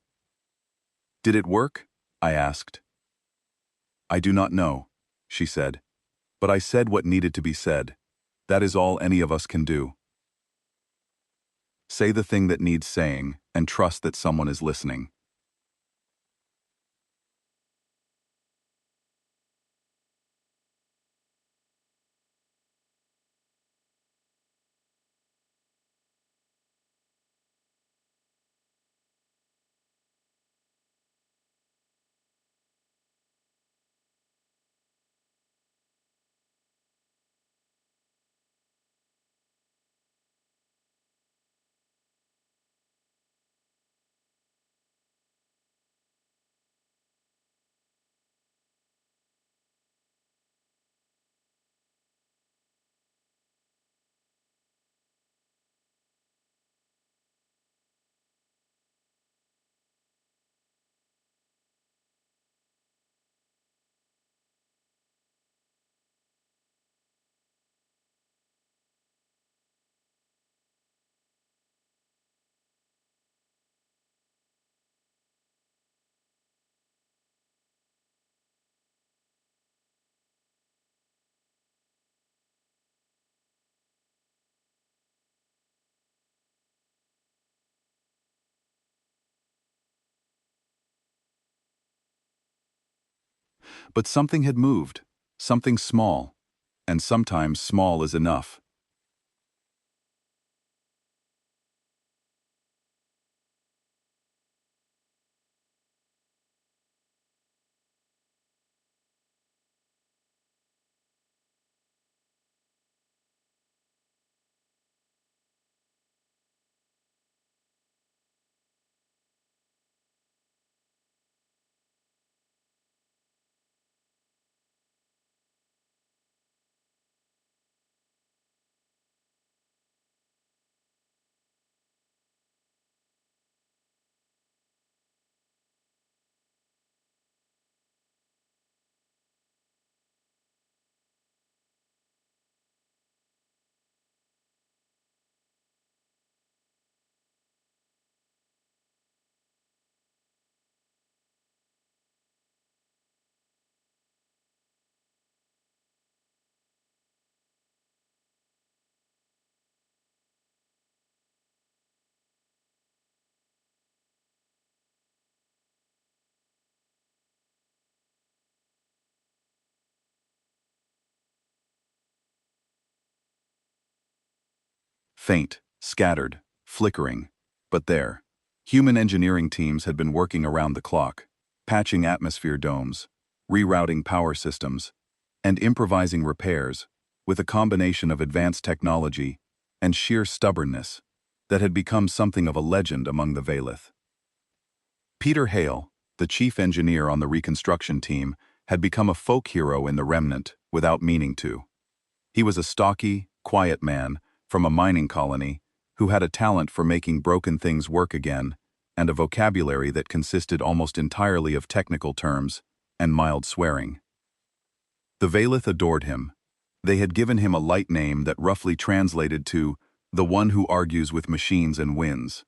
Did it work? I asked. I do not know, she said. But I said what needed to be said. That is all any of us can do. Say the thing that needs saying, and trust that someone is listening. But something had moved. Something small. And sometimes small is enough. faint, scattered, flickering. But there, human engineering teams had been working around the clock, patching atmosphere domes, rerouting power systems, and improvising repairs with a combination of advanced technology and sheer stubbornness that had become something of a legend among the Valith. Peter Hale, the chief engineer on the reconstruction team, had become a folk hero in the Remnant without meaning to. He was a stocky, quiet man from a mining colony who had a talent for making broken things work again and a vocabulary that consisted almost entirely of technical terms and mild swearing. The Valith adored him. They had given him a light name that roughly translated to the one who argues with machines and wins.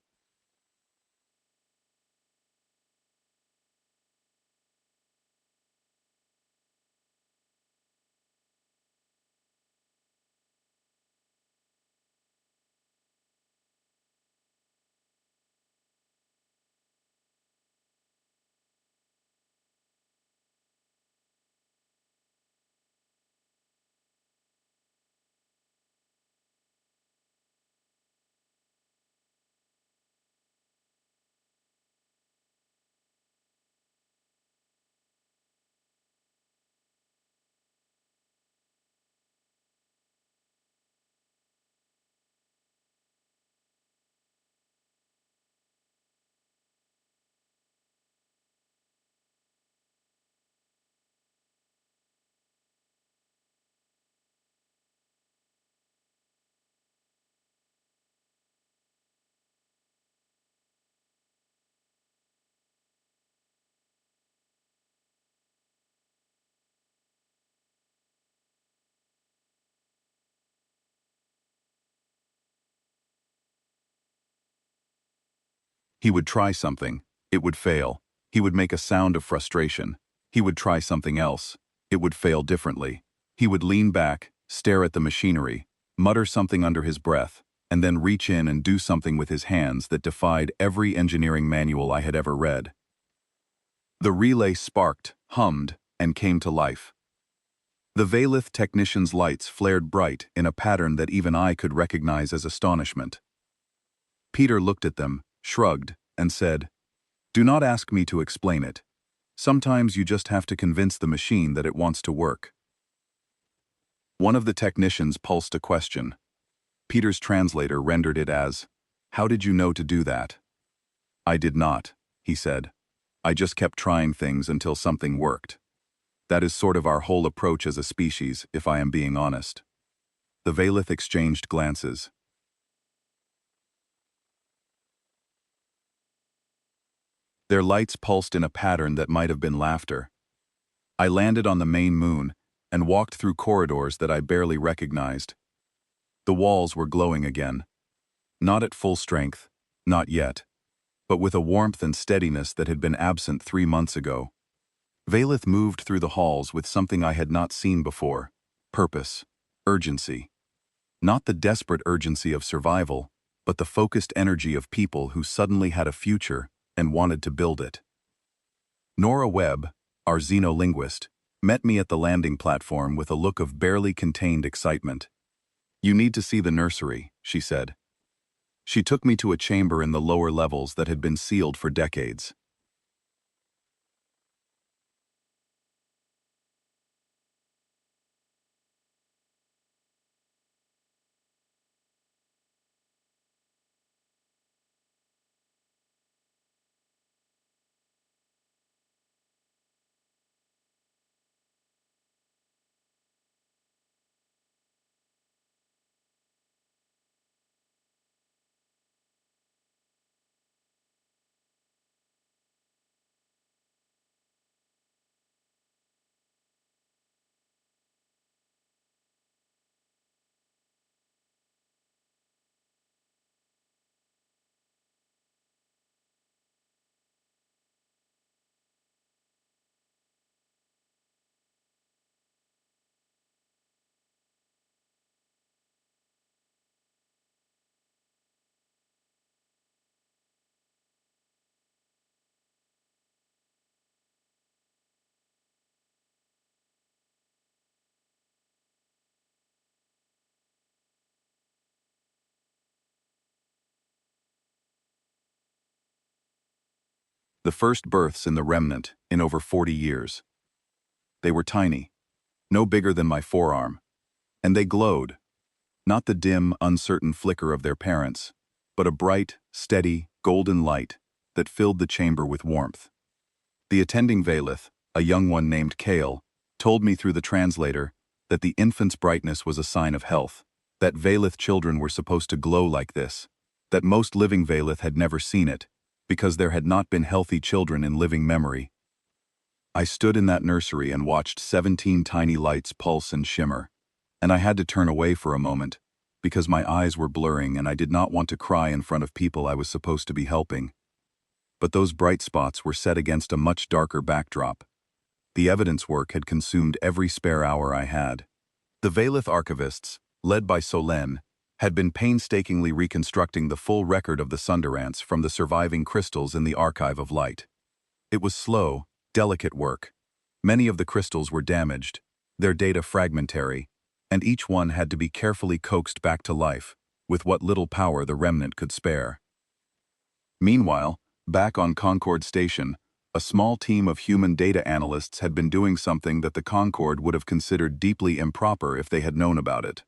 He would try something. It would fail. He would make a sound of frustration. He would try something else. It would fail differently. He would lean back, stare at the machinery, mutter something under his breath, and then reach in and do something with his hands that defied every engineering manual I had ever read. The relay sparked, hummed, and came to life. The Valith technician's lights flared bright in a pattern that even I could recognize as astonishment. Peter looked at them, shrugged, and said, "Do not ask me to explain it. Sometimes you just have to convince the machine that it wants to work." One of the technicians pulsed a question. Peter's translator rendered it as, "How did you know to do that?" "I did not," he said. "I just kept trying things until something worked. That is sort of our whole approach as a species, if I am being honest." The Valith exchanged glances. Their lights pulsed in a pattern that might have been laughter. I landed on the main moon and walked through corridors that I barely recognized. The walls were glowing again. Not at full strength, not yet, but with a warmth and steadiness that had been absent 3 months ago. Valith moved through the halls with something I had not seen before: purpose, urgency. Not the desperate urgency of survival, but the focused energy of people who suddenly had a future and wanted to build it. Nora Webb, our xenolinguist, met me at the landing platform with a look of barely contained excitement. "You need to see the nursery," she said. She took me to a chamber in the lower levels that had been sealed for decades. The first births in the remnant in over 40 years. They were tiny, no bigger than my forearm, and they glowed, not the dim, uncertain flicker of their parents, but a bright, steady, golden light that filled the chamber with warmth. The attending Valith, a young one named Kale, told me through the translator that the infant's brightness was a sign of health, that Valith children were supposed to glow like this, that most living Valith had never seen it, because there had not been healthy children in living memory. I stood in that nursery and watched 17 tiny lights pulse and shimmer, and I had to turn away for a moment, because my eyes were blurring and I did not want to cry in front of people I was supposed to be helping. But those bright spots were set against a much darker backdrop. The evidence work had consumed every spare hour I had. The Valith archivists, led by Solen, had been painstakingly reconstructing the full record of the Sunderance from the surviving crystals in the Archive of Light. It was slow, delicate work. Many of the crystals were damaged, their data fragmentary, and each one had to be carefully coaxed back to life, with what little power the remnant could spare. Meanwhile, back on Concord Station, a small team of human data analysts had been doing something that the Concord would have considered deeply improper if they had known about it.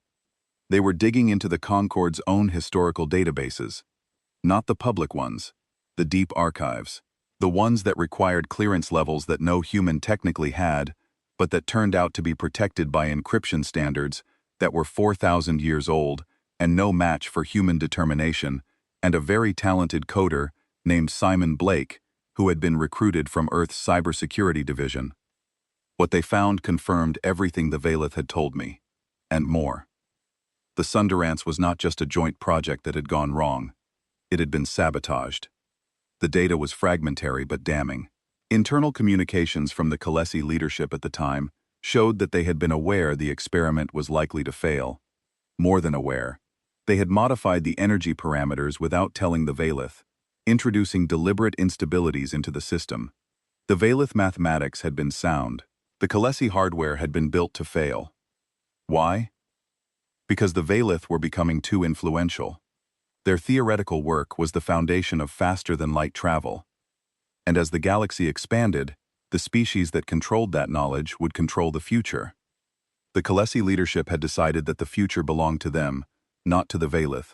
They were digging into the Concord's own historical databases, not the public ones, the deep archives, the ones that required clearance levels that no human technically had, but that turned out to be protected by encryption standards that were 4,000 years old and no match for human determination, and a very talented coder named Simon Blake, who had been recruited from Earth's cybersecurity division. What they found confirmed everything the Valith had told me, and more. The Sunderance was not just a joint project that had gone wrong. It had been sabotaged. The data was fragmentary but damning. Internal communications from the Khaleesi leadership at the time showed that they had been aware the experiment was likely to fail. More than aware, they had modified the energy parameters without telling the Valith, introducing deliberate instabilities into the system. The Valith mathematics had been sound. The Khaleesi hardware had been built to fail. Why? Because the Valith were becoming too influential. Their theoretical work was the foundation of faster-than-light travel. And as the galaxy expanded, the species that controlled that knowledge would control the future. The Khaleesi leadership had decided that the future belonged to them, not to the Valith.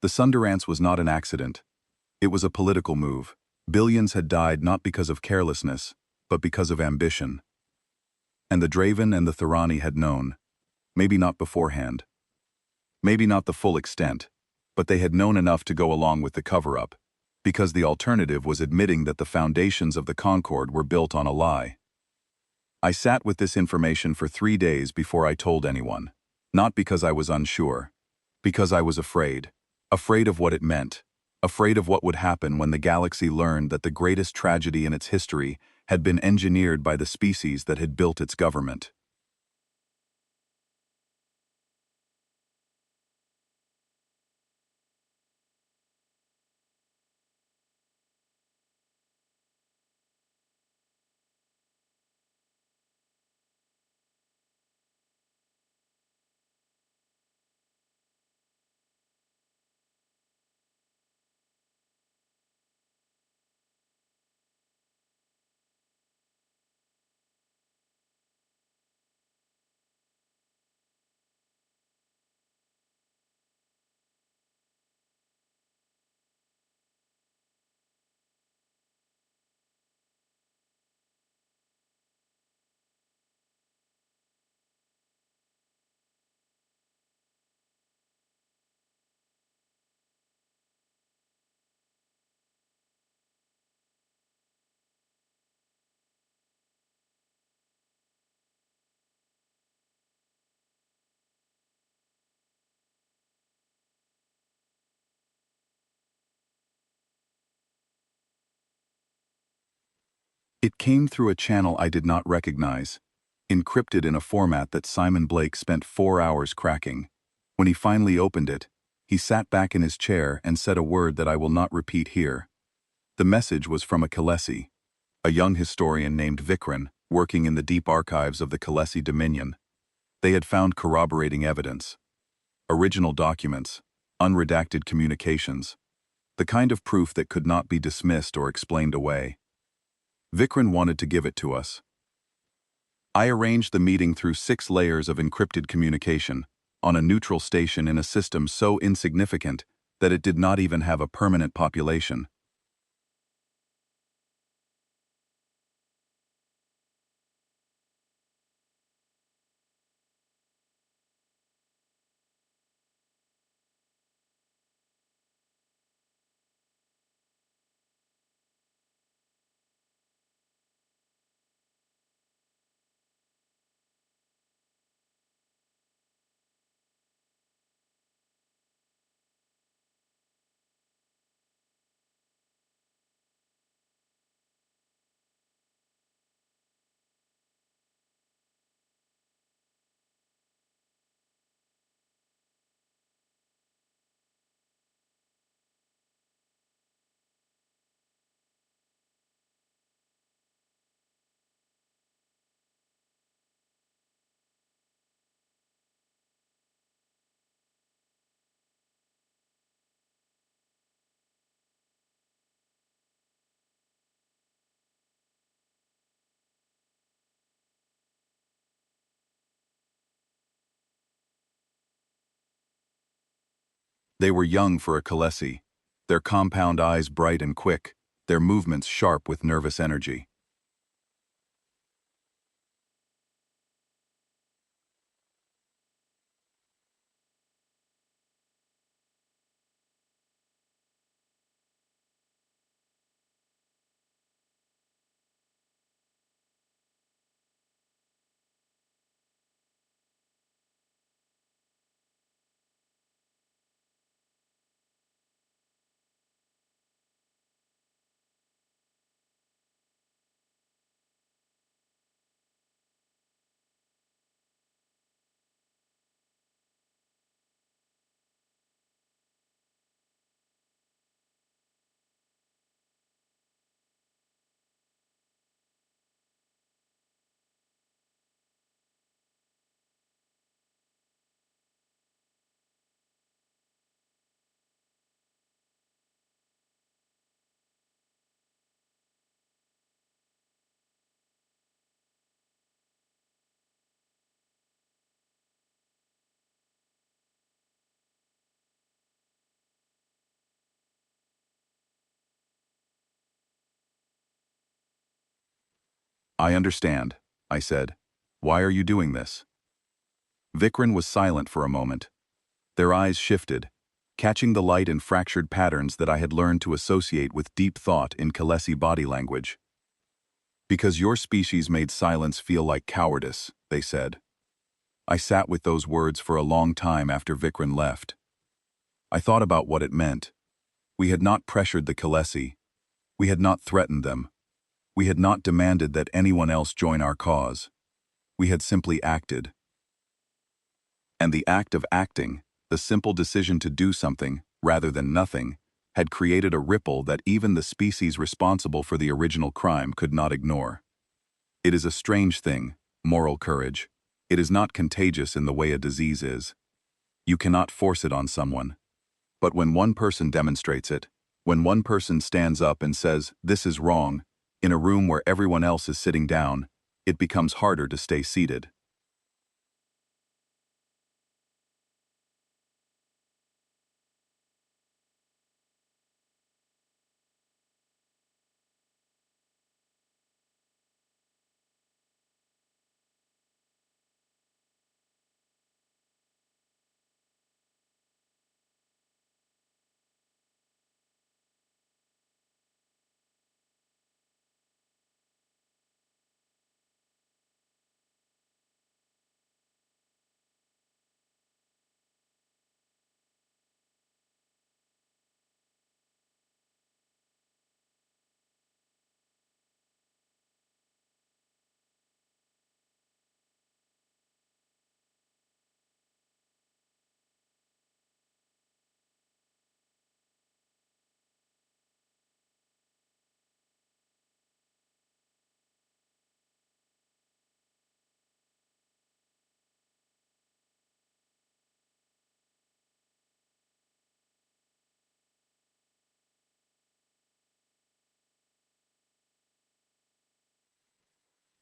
The Sunderance was not an accident. It was a political move. Billions had died not because of carelessness, but because of ambition. And the Draven and the Thorani had known, maybe not beforehand, maybe not the full extent, but they had known enough to go along with the cover-up, because the alternative was admitting that the foundations of the Concord were built on a lie. I sat with this information for 3 days before I told anyone, not because I was unsure, because I was afraid of what it meant, afraid of what would happen when the galaxy learned that the greatest tragedy in its history had been engineered by the species that had built its government. It came through a channel I did not recognize, encrypted in a format that Simon Blake spent 4 hours cracking. When he finally opened it, he sat back in his chair and said a word that I will not repeat here. The message was from a Khaleesi, a young historian named Vikran, working in the deep archives of the Khaleesi Dominion. They had found corroborating evidence, original documents, unredacted communications. the kind of proof that could not be dismissed or explained away. Vikram wanted to give it to us. I arranged the meeting through 6 layers of encrypted communication, on a neutral station in a system so insignificant that it did not even have a permanent population. They were young for a Khaleesi, their compound eyes bright and quick, their movements sharp with nervous energy. I understand, I said. Why are you doing this? Vikram was silent for a moment. Their eyes shifted, catching the light in fractured patterns that I had learned to associate with deep thought in Khaleesi body language. Because your species made silence feel like cowardice, they said. I sat with those words for a long time after Vikram left. I thought about what it meant. We had not pressured the Khaleesi. We had not threatened them. We had not demanded that anyone else join our cause. We had simply acted. And the act of acting, the simple decision to do something, rather than nothing, had created a ripple that even the species responsible for the original crime could not ignore. It is a strange thing, moral courage. It is not contagious in the way a disease is. You cannot force it on someone. But when one person demonstrates it, when one person stands up and says, "This is wrong," in a room where everyone else is sitting down, it becomes harder to stay seated.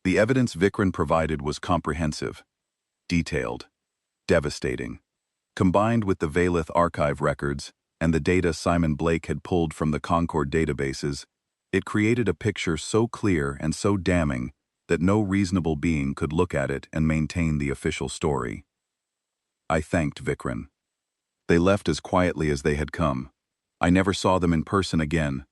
The evidence Vikram provided was comprehensive, detailed, devastating. Combined with the Valith archive records and the data Simon Blake had pulled from the Concord databases, it created a picture so clear and so damning that no reasonable being could look at it and maintain the official story. I thanked Vikram. They left as quietly as they had come. I never saw them in person again,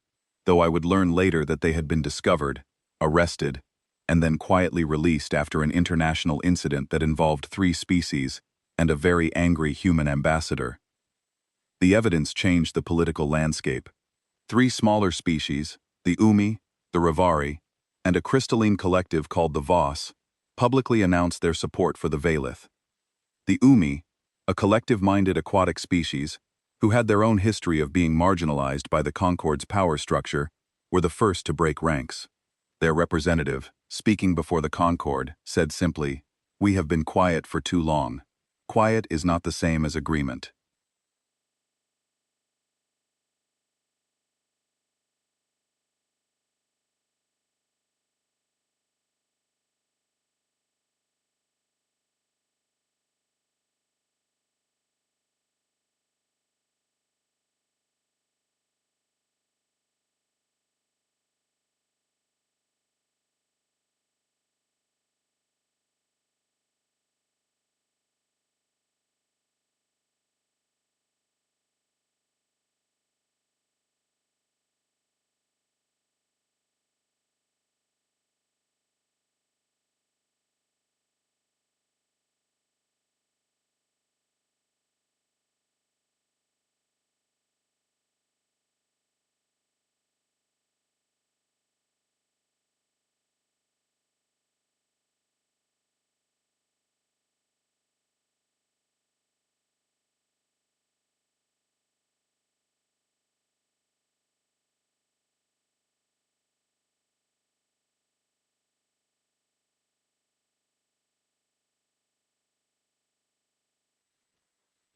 though I would learn later that they had been discovered, arrested, and then quietly released after an international incident that involved 3 species and a very angry human ambassador. The evidence changed the political landscape. 3 smaller species, the Umi, the Rivari, and a crystalline collective called the Voss, publicly announced their support for the Valith. The Umi, a collective-minded aquatic species, who had their own history of being marginalized by the Concord's power structure, were the first to break ranks. Their representative, speaking before the Concord, said simply, "We have been quiet for too long. Quiet is not the same as agreement."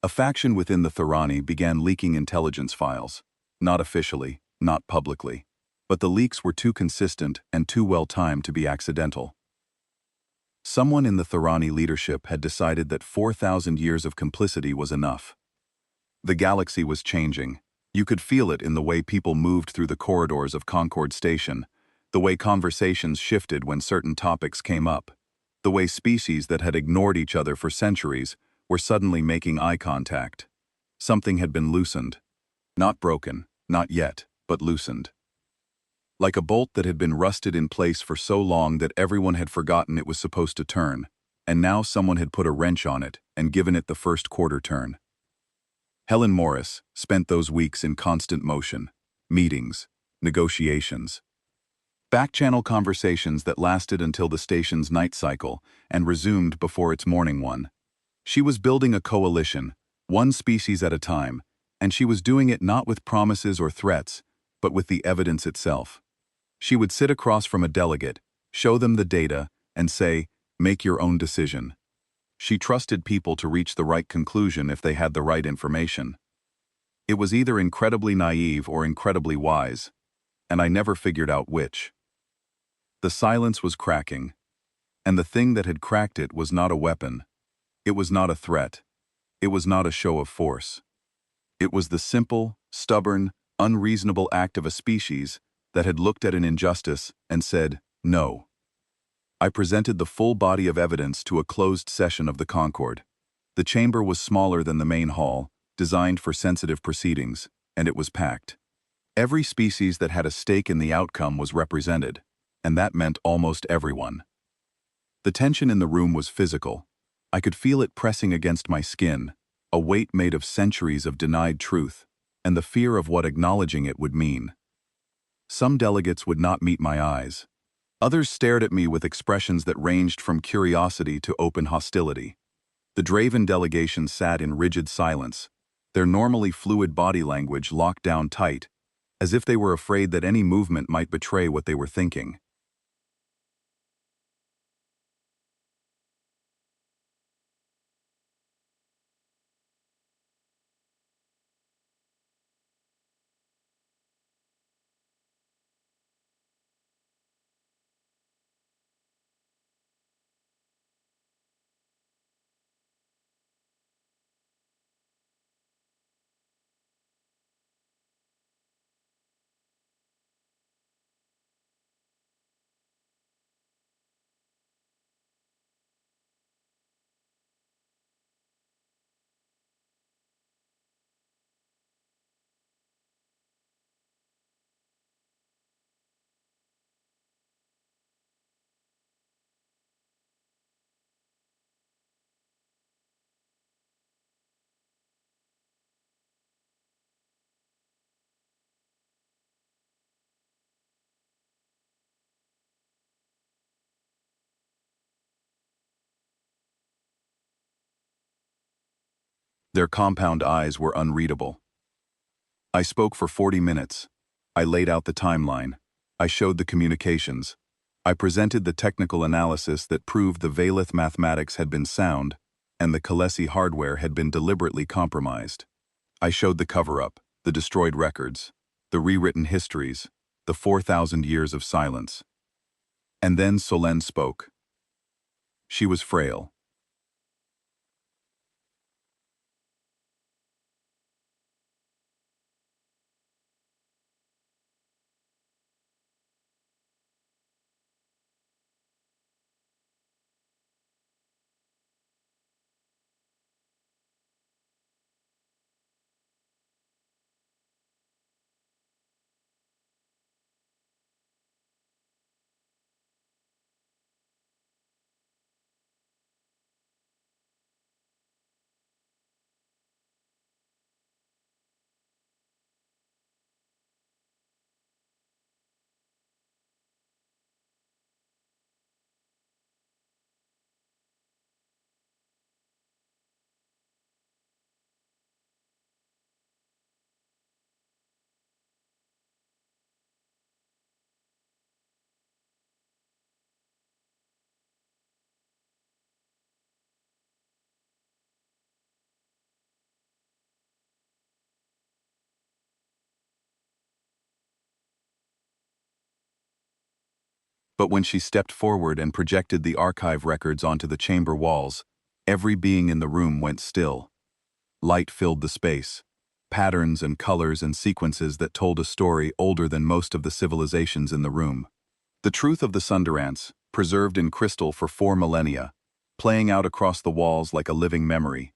A faction within the Thorani began leaking intelligence files. Not officially, not publicly. But the leaks were too consistent and too well-timed to be accidental. Someone in the Thorani leadership had decided that 4,000 years of complicity was enough. The galaxy was changing. You could feel it in the way people moved through the corridors of Concord Station, the way conversations shifted when certain topics came up, the way species that had ignored each other for centuries were suddenly making eye contact. Something had been loosened. Not broken, not yet, but loosened. Like a bolt that had been rusted in place for so long that everyone had forgotten it was supposed to turn, and now someone had put a wrench on it and given it the first quarter turn. Helen Morris spent those weeks in constant motion, meetings, negotiations, back-channel conversations that lasted until the station's night cycle and resumed before its morning one. She was building a coalition, one species at a time, and she was doing it not with promises or threats, but with the evidence itself. She would sit across from a delegate, show them the data, and say, "Make your own decision." She trusted people to reach the right conclusion if they had the right information. It was either incredibly naive or incredibly wise, and I never figured out which. The silence was cracking, and the thing that had cracked it was not a weapon. It was not a threat. It was not a show of force. It was the simple, stubborn, unreasonable act of a species that had looked at an injustice and said, "No." I presented the full body of evidence to a closed session of the Concord. The chamber was smaller than the main hall, designed for sensitive proceedings, and it was packed. Every species that had a stake in the outcome was represented, and that meant almost everyone. The tension in the room was physical. I could feel it pressing against my skin, a weight made of centuries of denied truth, and the fear of what acknowledging it would mean. Some delegates would not meet my eyes. Others stared at me with expressions that ranged from curiosity to open hostility. The Draven delegation sat in rigid silence, their normally fluid body language locked down tight, as if they were afraid that any movement might betray what they were thinking. Their compound eyes were unreadable. I spoke for 40 minutes. I laid out the timeline. I showed the communications. I presented the technical analysis that proved the Valeth mathematics had been sound and the Khaleesi hardware had been deliberately compromised. I showed the cover-up, the destroyed records, the rewritten histories, the 4,000 years of silence. And then Solène spoke. She was frail. But when she stepped forward and projected the archive records onto the chamber walls, every being in the room went still. Light filled the space. Patterns and colors and sequences that told a story older than most of the civilizations in the room. The truth of the Sundarants, preserved in crystal for 4 millennia, playing out across the walls like a living memory.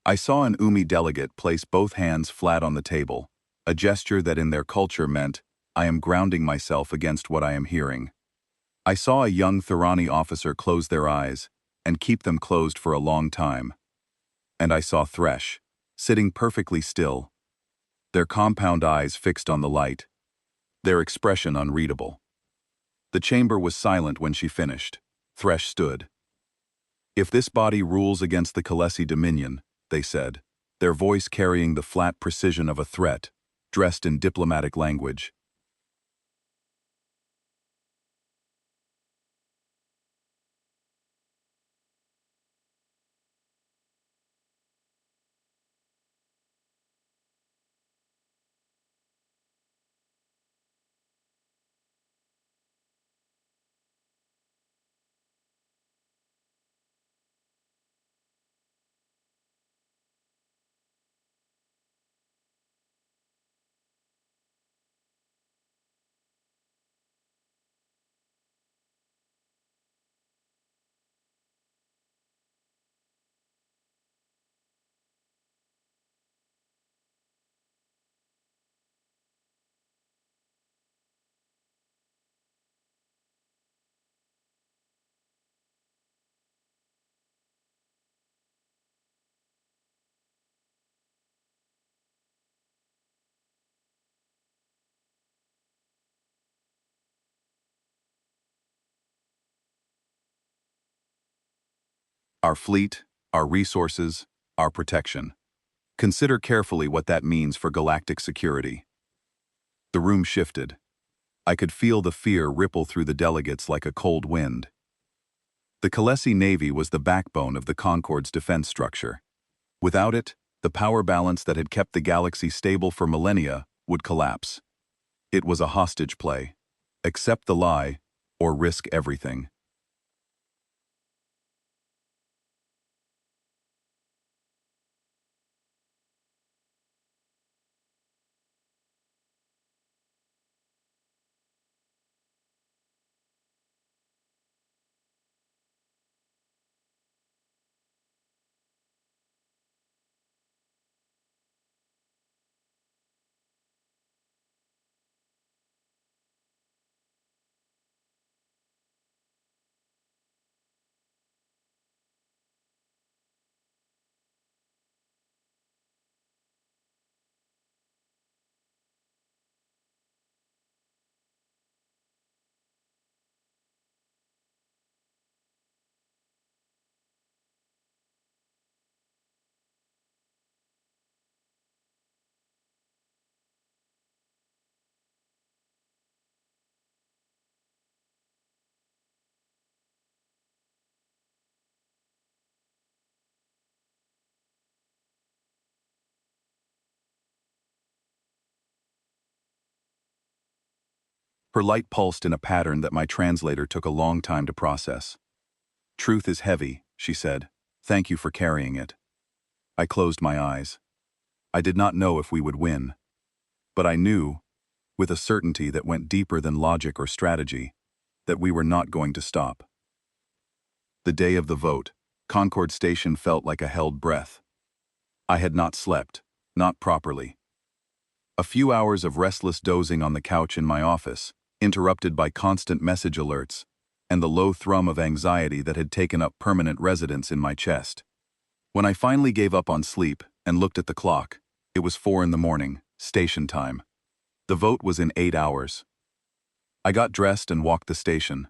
I saw an Umi delegate place both hands flat on the table, a gesture that in their culture meant, I am grounding myself against what I am hearing. I saw a young Thorani officer close their eyes, and keep them closed for a long time. And I saw Thresh, sitting perfectly still, their compound eyes fixed on the light, their expression unreadable. The chamber was silent when she finished. Thresh stood. If this body rules against the Khaleesi dominion, they said, their voice carrying the flat precision of a threat, dressed in diplomatic language. Our fleet, our resources, our protection. Consider carefully what that means for galactic security. The room shifted. I could feel the fear ripple through the delegates like a cold wind. The Khaleesi Navy was the backbone of the Concorde's defense structure. Without it, the power balance that had kept the galaxy stable for millennia would collapse. It was a hostage play. Accept the lie, or risk everything. Her light pulsed in a pattern that my translator took a long time to process. "Truth is heavy," she said. "Thank you for carrying it." I closed my eyes. I did not know if we would win. But I knew, with a certainty that went deeper than logic or strategy, that we were not going to stop. The day of the vote, Concord Station felt like a held breath. I had not slept, not properly. A few hours of restless dozing on the couch in my office, interrupted by constant message alerts, and the low thrum of anxiety that had taken up permanent residence in my chest. When I finally gave up on sleep and looked at the clock, it was 4 in the morning, station time. The vote was in 8 hours. I got dressed and walked the station.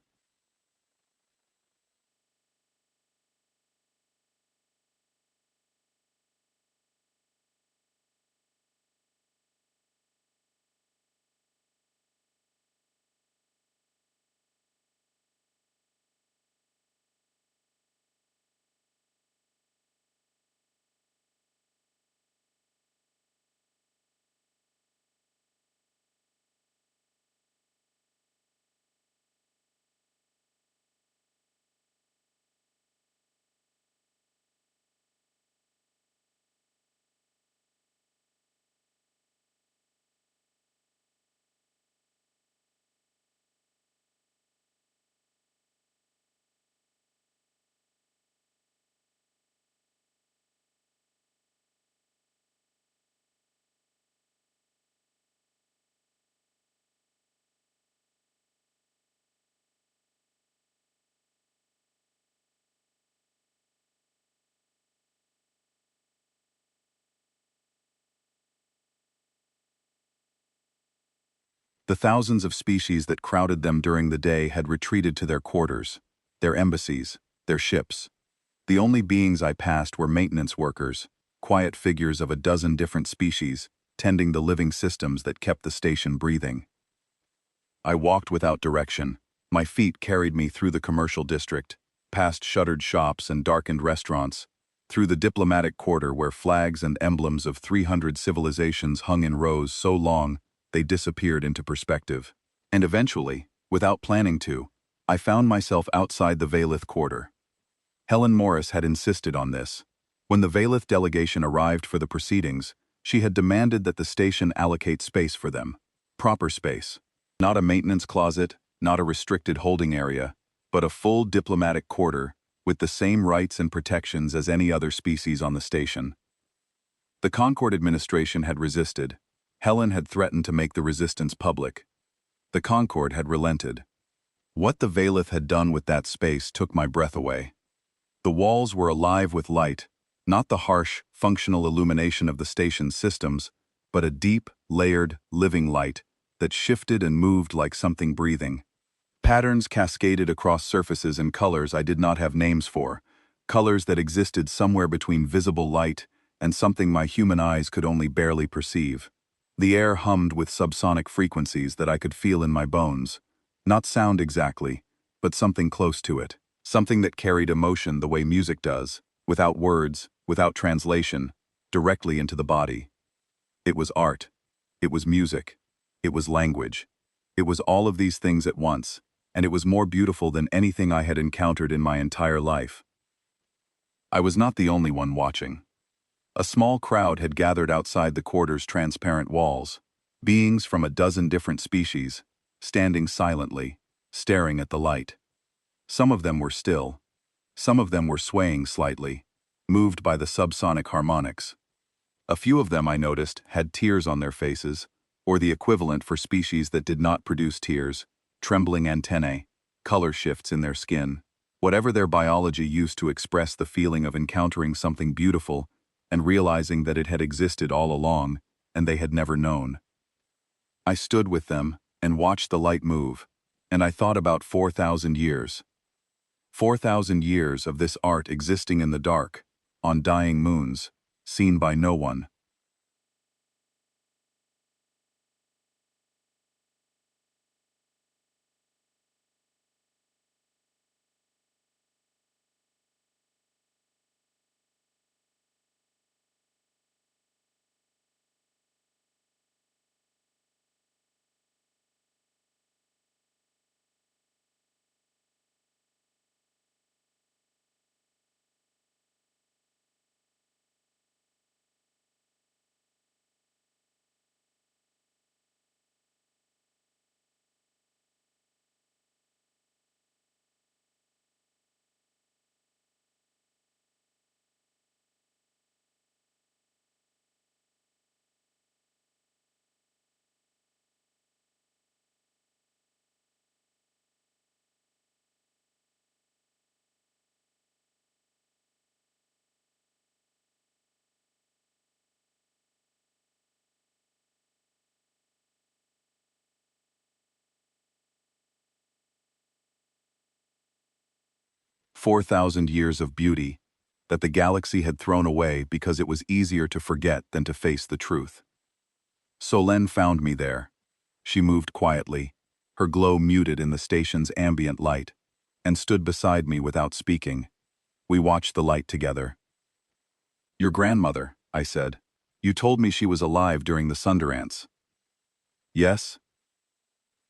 The thousands of species that crowded them during the day had retreated to their quarters, their embassies, their ships. The only beings I passed were maintenance workers, quiet figures of a dozen different species, tending the living systems that kept the station breathing. I walked without direction. My feet carried me through the commercial district, past shuttered shops and darkened restaurants, through the diplomatic quarter where flags and emblems of 300 civilizations hung in rows so long they disappeared into perspective. And eventually, without planning to, I found myself outside the Valith quarter. Helen Morris had insisted on this. When the Valith delegation arrived for the proceedings, she had demanded that the station allocate space for them. Proper space. Not a maintenance closet, not a restricted holding area, but a full diplomatic quarter with the same rights and protections as any other species on the station. The Concord administration had resisted. Helen had threatened to make the resistance public. The Concord had relented. What the Valith had done with that space took my breath away. The walls were alive with light, not the harsh, functional illumination of the station's systems, but a deep, layered, living light that shifted and moved like something breathing. Patterns cascaded across surfaces and colors I did not have names for, colors that existed somewhere between visible light and something my human eyes could only barely perceive. The air hummed with subsonic frequencies that I could feel in my bones. Not sound exactly, but something close to it. Something that carried emotion the way music does, without words, without translation, directly into the body. It was art. It was music. It was language. It was all of these things at once, and it was more beautiful than anything I had encountered in my entire life. I was not the only one watching. A small crowd had gathered outside the quarter's transparent walls, beings from a dozen different species, standing silently, staring at the light. Some of them were still. Some of them were swaying slightly, moved by the subsonic harmonics. A few of them, I noticed, had tears on their faces, or the equivalent for species that did not produce tears, trembling antennae, color shifts in their skin. Whatever their biology used to express the feeling of encountering something beautiful and realizing that it had existed all along and they had never known. I stood with them and watched the light move, and I thought about 4,000 years. 4,000 years of this art existing in the dark, on dying moons, seen by no one. 4,000 years of beauty that the galaxy had thrown away because it was easier to forget than to face the truth. Solène found me there. She moved quietly, her glow muted in the station's ambient light, and stood beside me without speaking. We watched the light together. "Your grandmother," I said. "You told me she was alive during the Sunderance." "Yes?"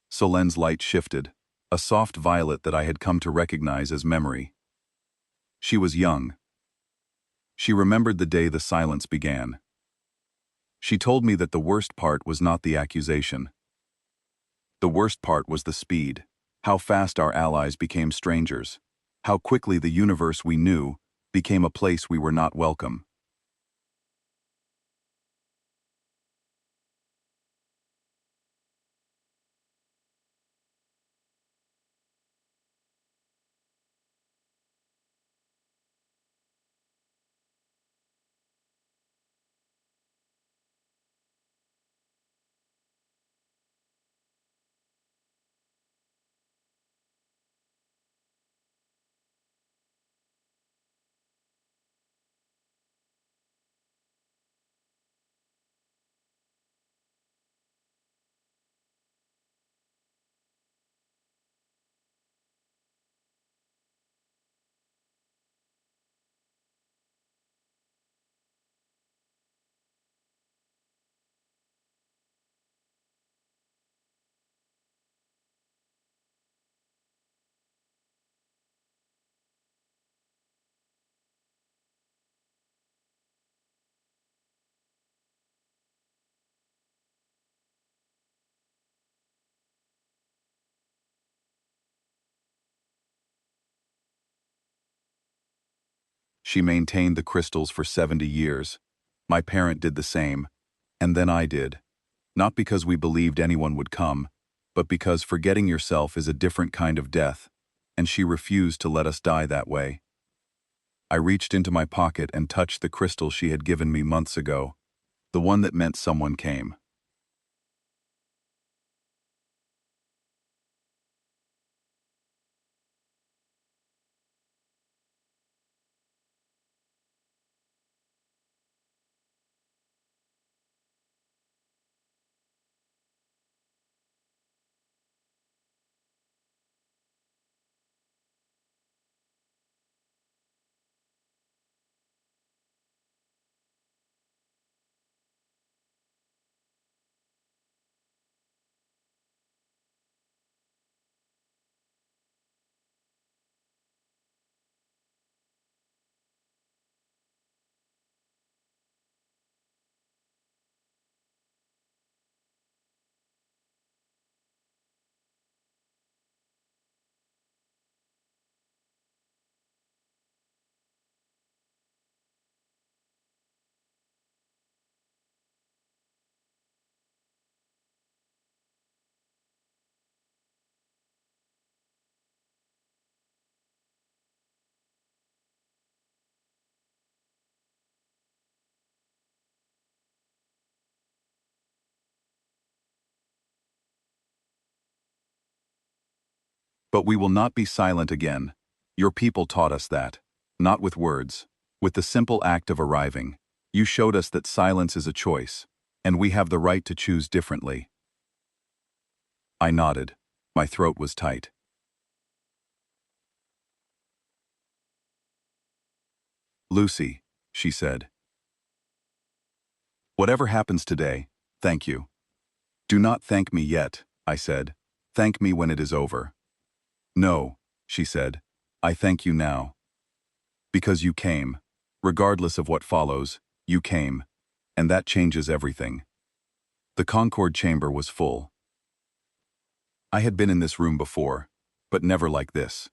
Solène's light shifted, a soft violet that I had come to recognize as memory. She was young. She remembered the day the silence began. She told me that the worst part was not the accusation. The worst part was the speed, how fast our allies became strangers, how quickly the universe we knew became a place we were not welcome. She maintained the crystals for 70 years. My parent did the same, and then I did. Not because we believed anyone would come, but because forgetting yourself is a different kind of death, and she refused to let us die that way. I reached into my pocket and touched the crystal she had given me months ago, the one that meant someone came. But we will not be silent again. Your people taught us that. Not with words. With the simple act of arriving. You showed us that silence is a choice, and we have the right to choose differently. I nodded. My throat was tight. Lucy, she said. Whatever happens today, thank you. Do not thank me yet, I said. Thank me when it is over. No, she said. I thank you now. Because you came. Regardless of what follows, you came. And that changes everything. The Concord chamber was full. I had been in this room before, but never like this.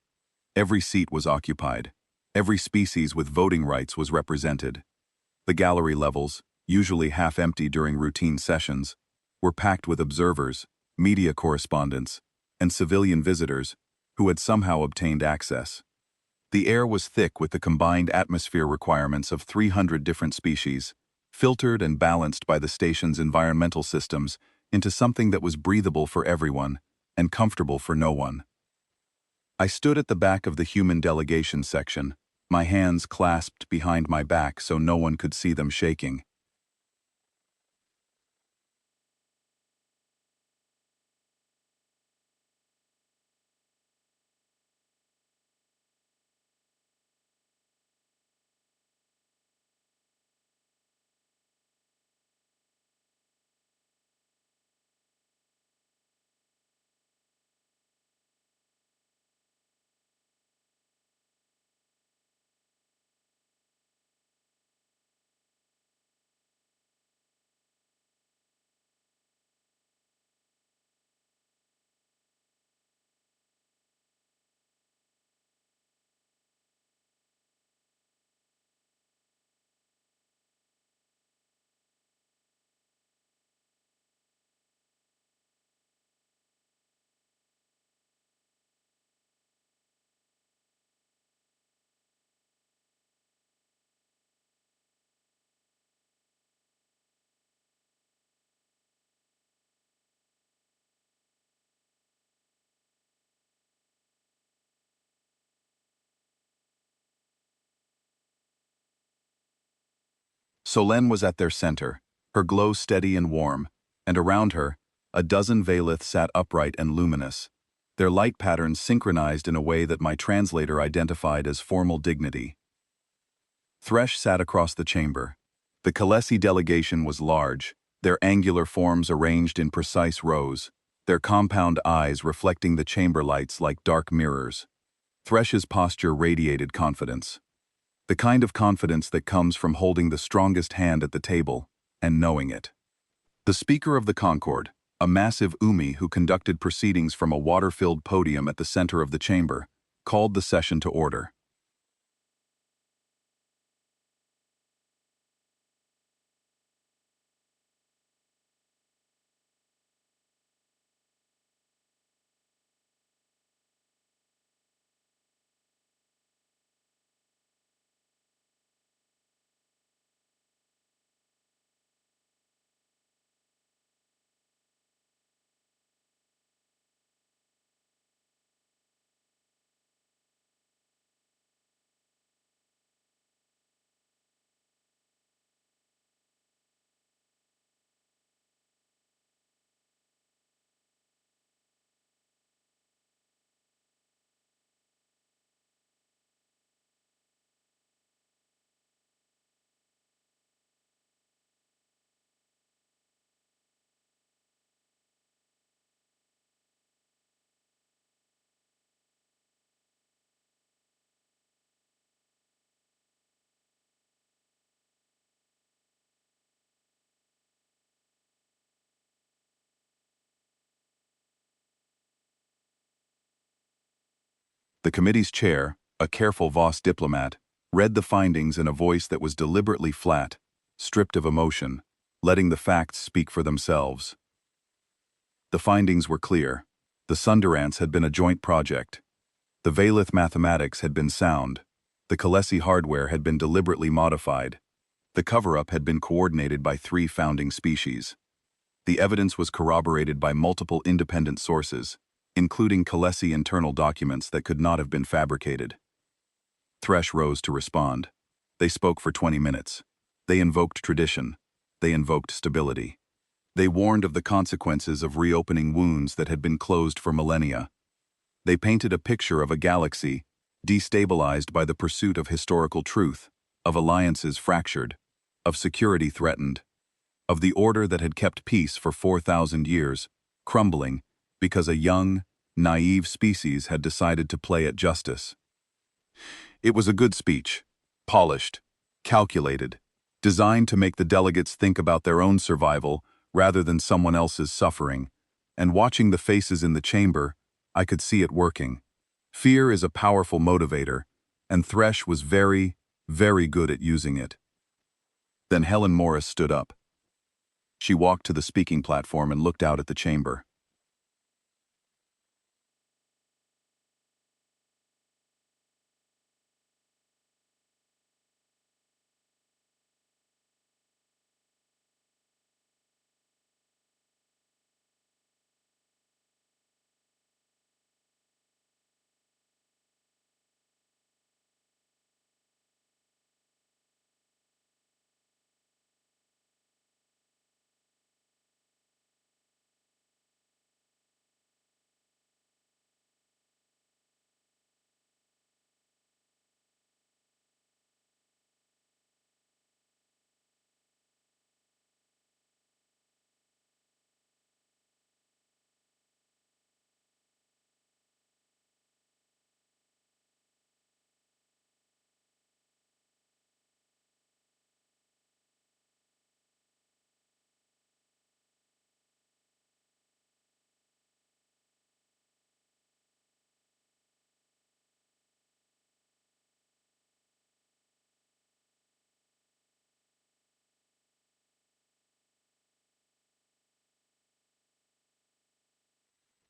Every seat was occupied. Every species with voting rights was represented. The gallery levels, usually half-empty during routine sessions, were packed with observers, media correspondents, and civilian visitors who had somehow obtained access. The air was thick with the combined atmosphere requirements of 300 different species, filtered and balanced by the station's environmental systems into something that was breathable for everyone and comfortable for no one. I stood at the back of the human delegation section, my hands clasped behind my back so no one could see them shaking. Solène was at their center, her glow steady and warm, and around her, a dozen Valith sat upright and luminous, their light patterns synchronized in a way that my translator identified as formal dignity. Thresh sat across the chamber. The Khaleesi delegation was large, their angular forms arranged in precise rows, their compound eyes reflecting the chamber lights like dark mirrors. Thresh's posture radiated confidence. The kind of confidence that comes from holding the strongest hand at the table and knowing it. The Speaker of the Concord, a massive Umi who conducted proceedings from a water-filled podium at the center of the chamber, called the session to order. The committee's chair, a careful Voss diplomat, read the findings in a voice that was deliberately flat, stripped of emotion, letting the facts speak for themselves. The findings were clear. The Sundarants had been a joint project. The Valith mathematics had been sound. The Khaleesi hardware had been deliberately modified. The cover-up had been coordinated by 3 founding species. The evidence was corroborated by multiple independent sources, including Khaleesi internal documents that could not have been fabricated. Thresh rose to respond. They spoke for 20 minutes. They invoked tradition. They invoked stability. They warned of the consequences of reopening wounds that had been closed for millennia. They painted a picture of a galaxy destabilized by the pursuit of historical truth, of alliances fractured, of security threatened, of the order that had kept peace for 4,000 years, crumbling because a young, naive species had decided to play at justice. It was a good speech, polished, calculated, designed to make the delegates think about their own survival rather than someone else's suffering, and watching the faces in the chamber, I could see it working. Fear is a powerful motivator, and Thresh was very, very good at using it. Then Helen Morris stood up. She walked to the speaking platform and looked out at the chamber.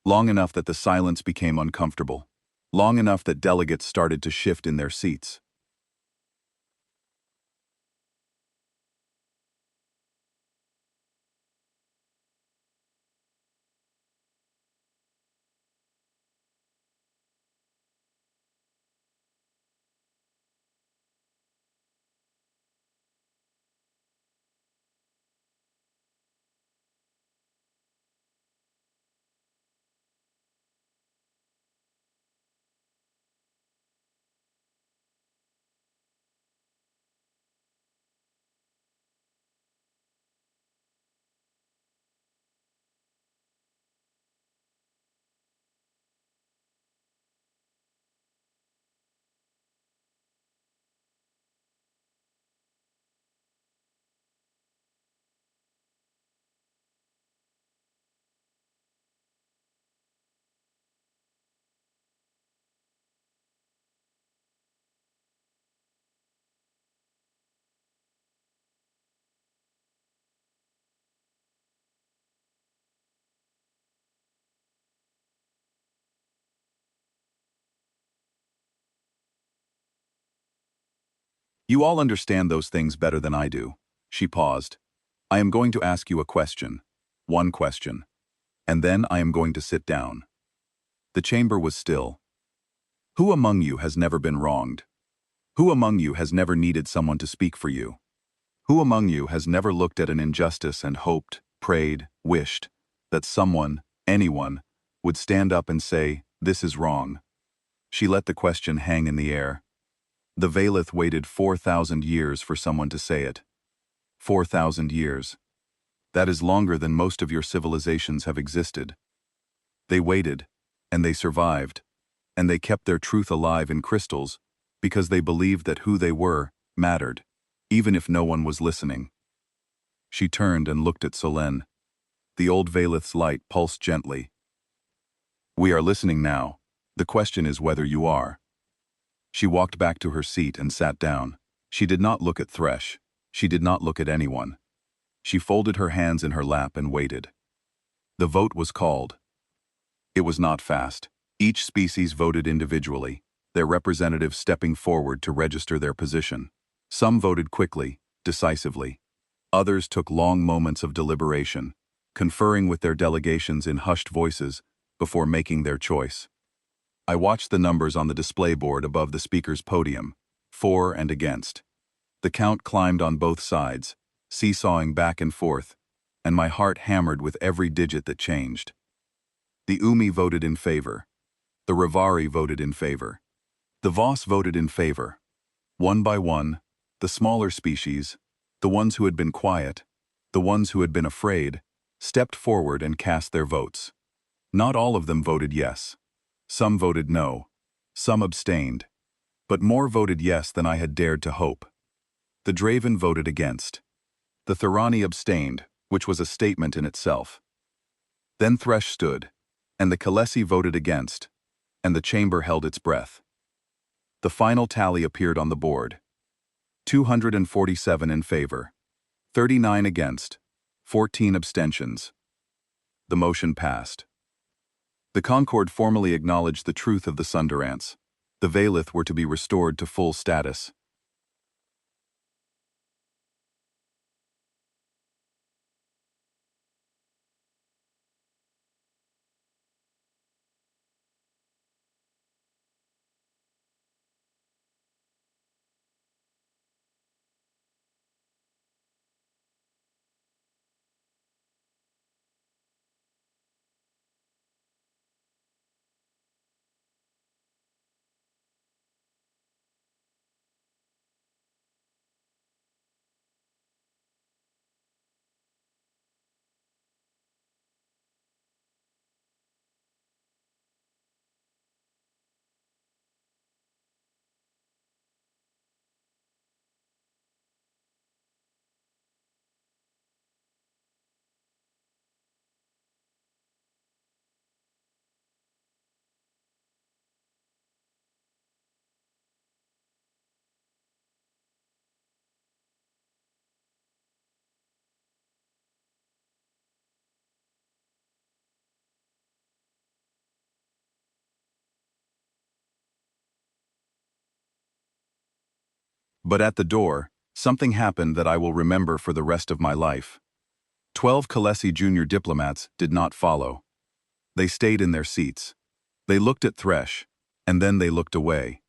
Long enough that the silence became uncomfortable. Long enough that delegates started to shift in their seats. You all understand those things better than I do. She paused. I am going to ask you a question. One question. And then I am going to sit down. The chamber was still. Who among you has never been wronged? Who among you has never needed someone to speak for you? Who among you has never looked at an injustice and hoped, prayed, wished that someone, anyone, would stand up and say, "This is wrong"? She let the question hang in the air. The Valith waited 4,000 years for someone to say it. 4,000 years. That is longer than most of your civilizations have existed. They waited, and they survived, and they kept their truth alive in crystals because they believed that who they were mattered, even if no one was listening. She turned and looked at Solen. The old Valith's light pulsed gently. We are listening now. The question is whether you are. She walked back to her seat and sat down. She did not look at Thresh. She did not look at anyone. She folded her hands in her lap and waited. The vote was called. It was not fast. Each species voted individually, their representatives stepping forward to register their position. Some voted quickly, decisively. Others took long moments of deliberation, conferring with their delegations in hushed voices, before making their choice. I watched the numbers on the display board above the speaker's podium, for and against. The count climbed on both sides, seesawing back and forth, and my heart hammered with every digit that changed. The Umi voted in favor. The Rivari voted in favor. The Voss voted in favor. One by one, the smaller species, the ones who had been quiet, the ones who had been afraid, stepped forward and cast their votes. Not all of them voted yes. Some voted no. Some abstained. But more voted yes than I had dared to hope. The Draven voted against. The Thorani abstained, which was a statement in itself. Then Thresh stood, and the Kalesi voted against, and the chamber held its breath. The final tally appeared on the board. 247 in favor, 39 against, 14 abstentions. The motion passed. The Concord formally acknowledged the truth of the Sundurants. The Valith were to be restored to full status. But at the door, something happened that I will remember for the rest of my life. 12 Kalesi junior diplomats did not follow. They stayed in their seats. They looked at Thresh, and then they looked away.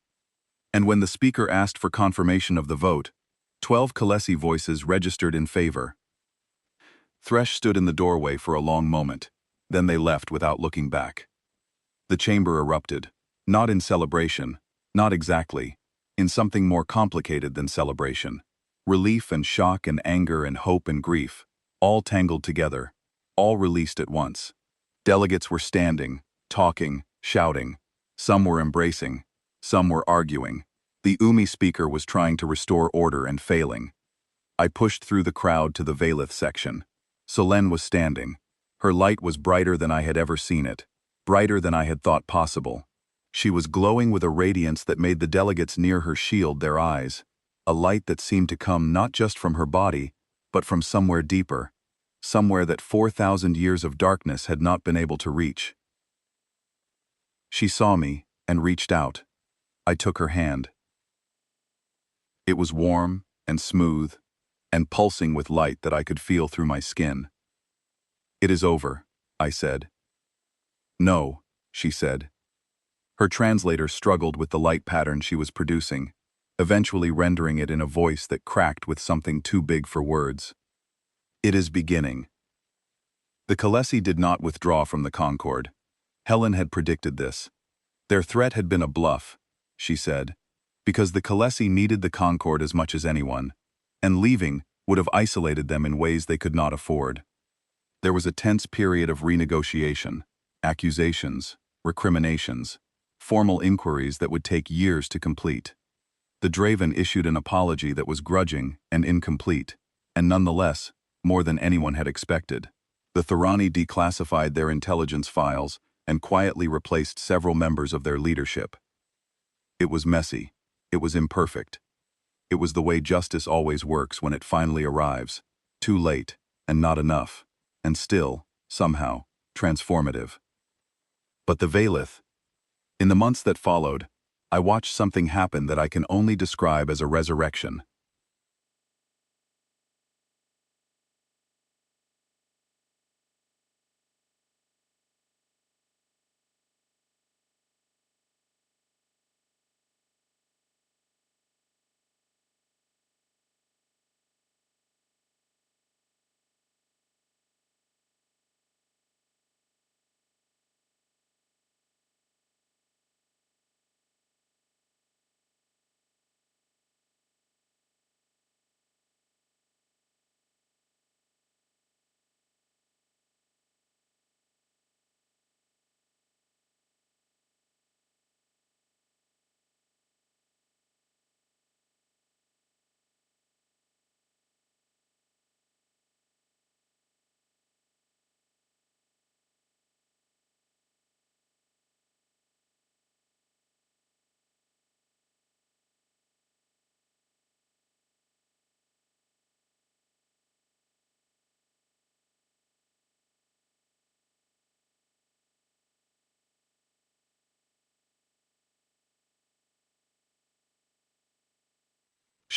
And when the speaker asked for confirmation of the vote, 12 Kalesi voices registered in favor. Thresh stood in the doorway for a long moment. Then they left without looking back. The chamber erupted, not in celebration, not exactly, in something more complicated than celebration. Relief and shock and anger and hope and grief, all tangled together, all released at once. Delegates were standing, talking, shouting. Some were embracing, some were arguing. The Umi speaker was trying to restore order and failing. I pushed through the crowd to the Valith section. Selene was standing. Her light was brighter than I had ever seen it, brighter than I had thought possible. She was glowing with a radiance that made the delegates near her shield their eyes, a light that seemed to come not just from her body, but from somewhere deeper, somewhere that 4,000 years of darkness had not been able to reach. She saw me and reached out. I took her hand. It was warm and smooth and pulsing with light that I could feel through my skin. "It is over," I said. "No," she said. Her translator struggled with the light pattern she was producing, eventually rendering it in a voice that cracked with something too big for words. "It is beginning." The Kalesi did not withdraw from the Concord. Helen had predicted this. Their threat had been a bluff, she said, because the Kalesi needed the Concord as much as anyone, and leaving would have isolated them in ways they could not afford. There was a tense period of renegotiation, accusations, recriminations, formal inquiries that would take years to complete. The Draven issued an apology that was grudging and incomplete, and nonetheless, more than anyone had expected. The Thorani declassified their intelligence files and quietly replaced several members of their leadership. It was messy. It was imperfect. It was the way justice always works when it finally arrives. Too late, and not enough, and still, somehow, transformative. But the Valith. In the months that followed, I watched something happen that I can only describe as a resurrection.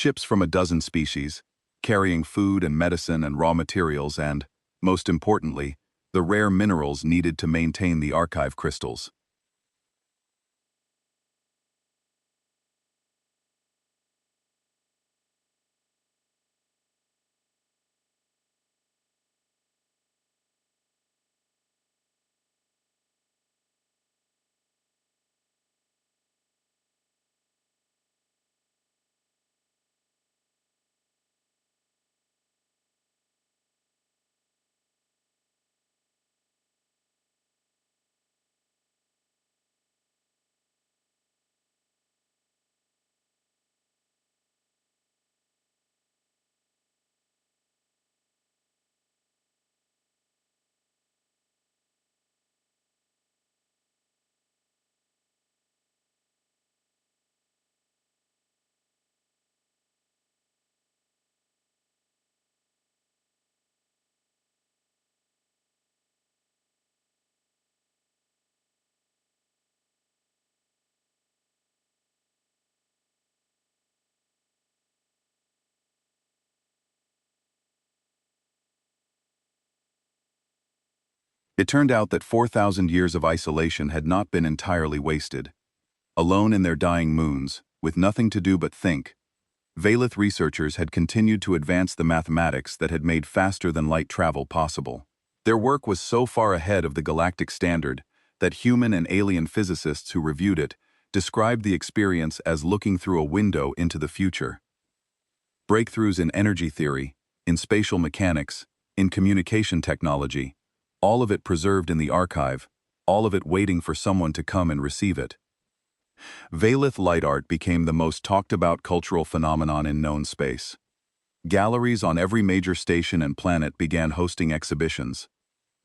Ships from a dozen species, carrying food and medicine and raw materials and, most importantly, the rare minerals needed to maintain the archive crystals. It turned out that 4,000 years of isolation had not been entirely wasted. Alone in their dying moons, with nothing to do but think, Valith researchers had continued to advance the mathematics that had made faster-than-light travel possible. Their work was so far ahead of the galactic standard that human and alien physicists who reviewed it described the experience as looking through a window into the future. Breakthroughs in energy theory, in spatial mechanics, in communication technology, all of it preserved in the archive, all of it waiting for someone to come and receive it. Valith light art became the most talked-about cultural phenomenon in known space. Galleries on every major station and planet began hosting exhibitions.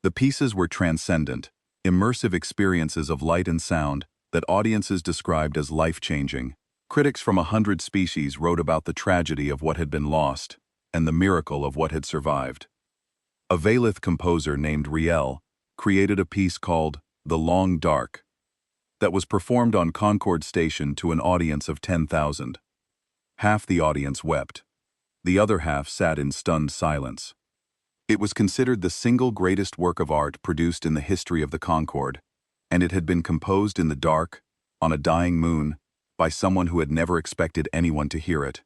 The pieces were transcendent, immersive experiences of light and sound that audiences described as life-changing. Critics from 100 species wrote about the tragedy of what had been lost and the miracle of what had survived. A Valith composer named Riel created a piece called The Long Dark that was performed on Concord Station to an audience of 10,000. Half the audience wept. The other half sat in stunned silence. It was considered the single greatest work of art produced in the history of the Concord, and it had been composed in the dark, on a dying moon, by someone who had never expected anyone to hear it.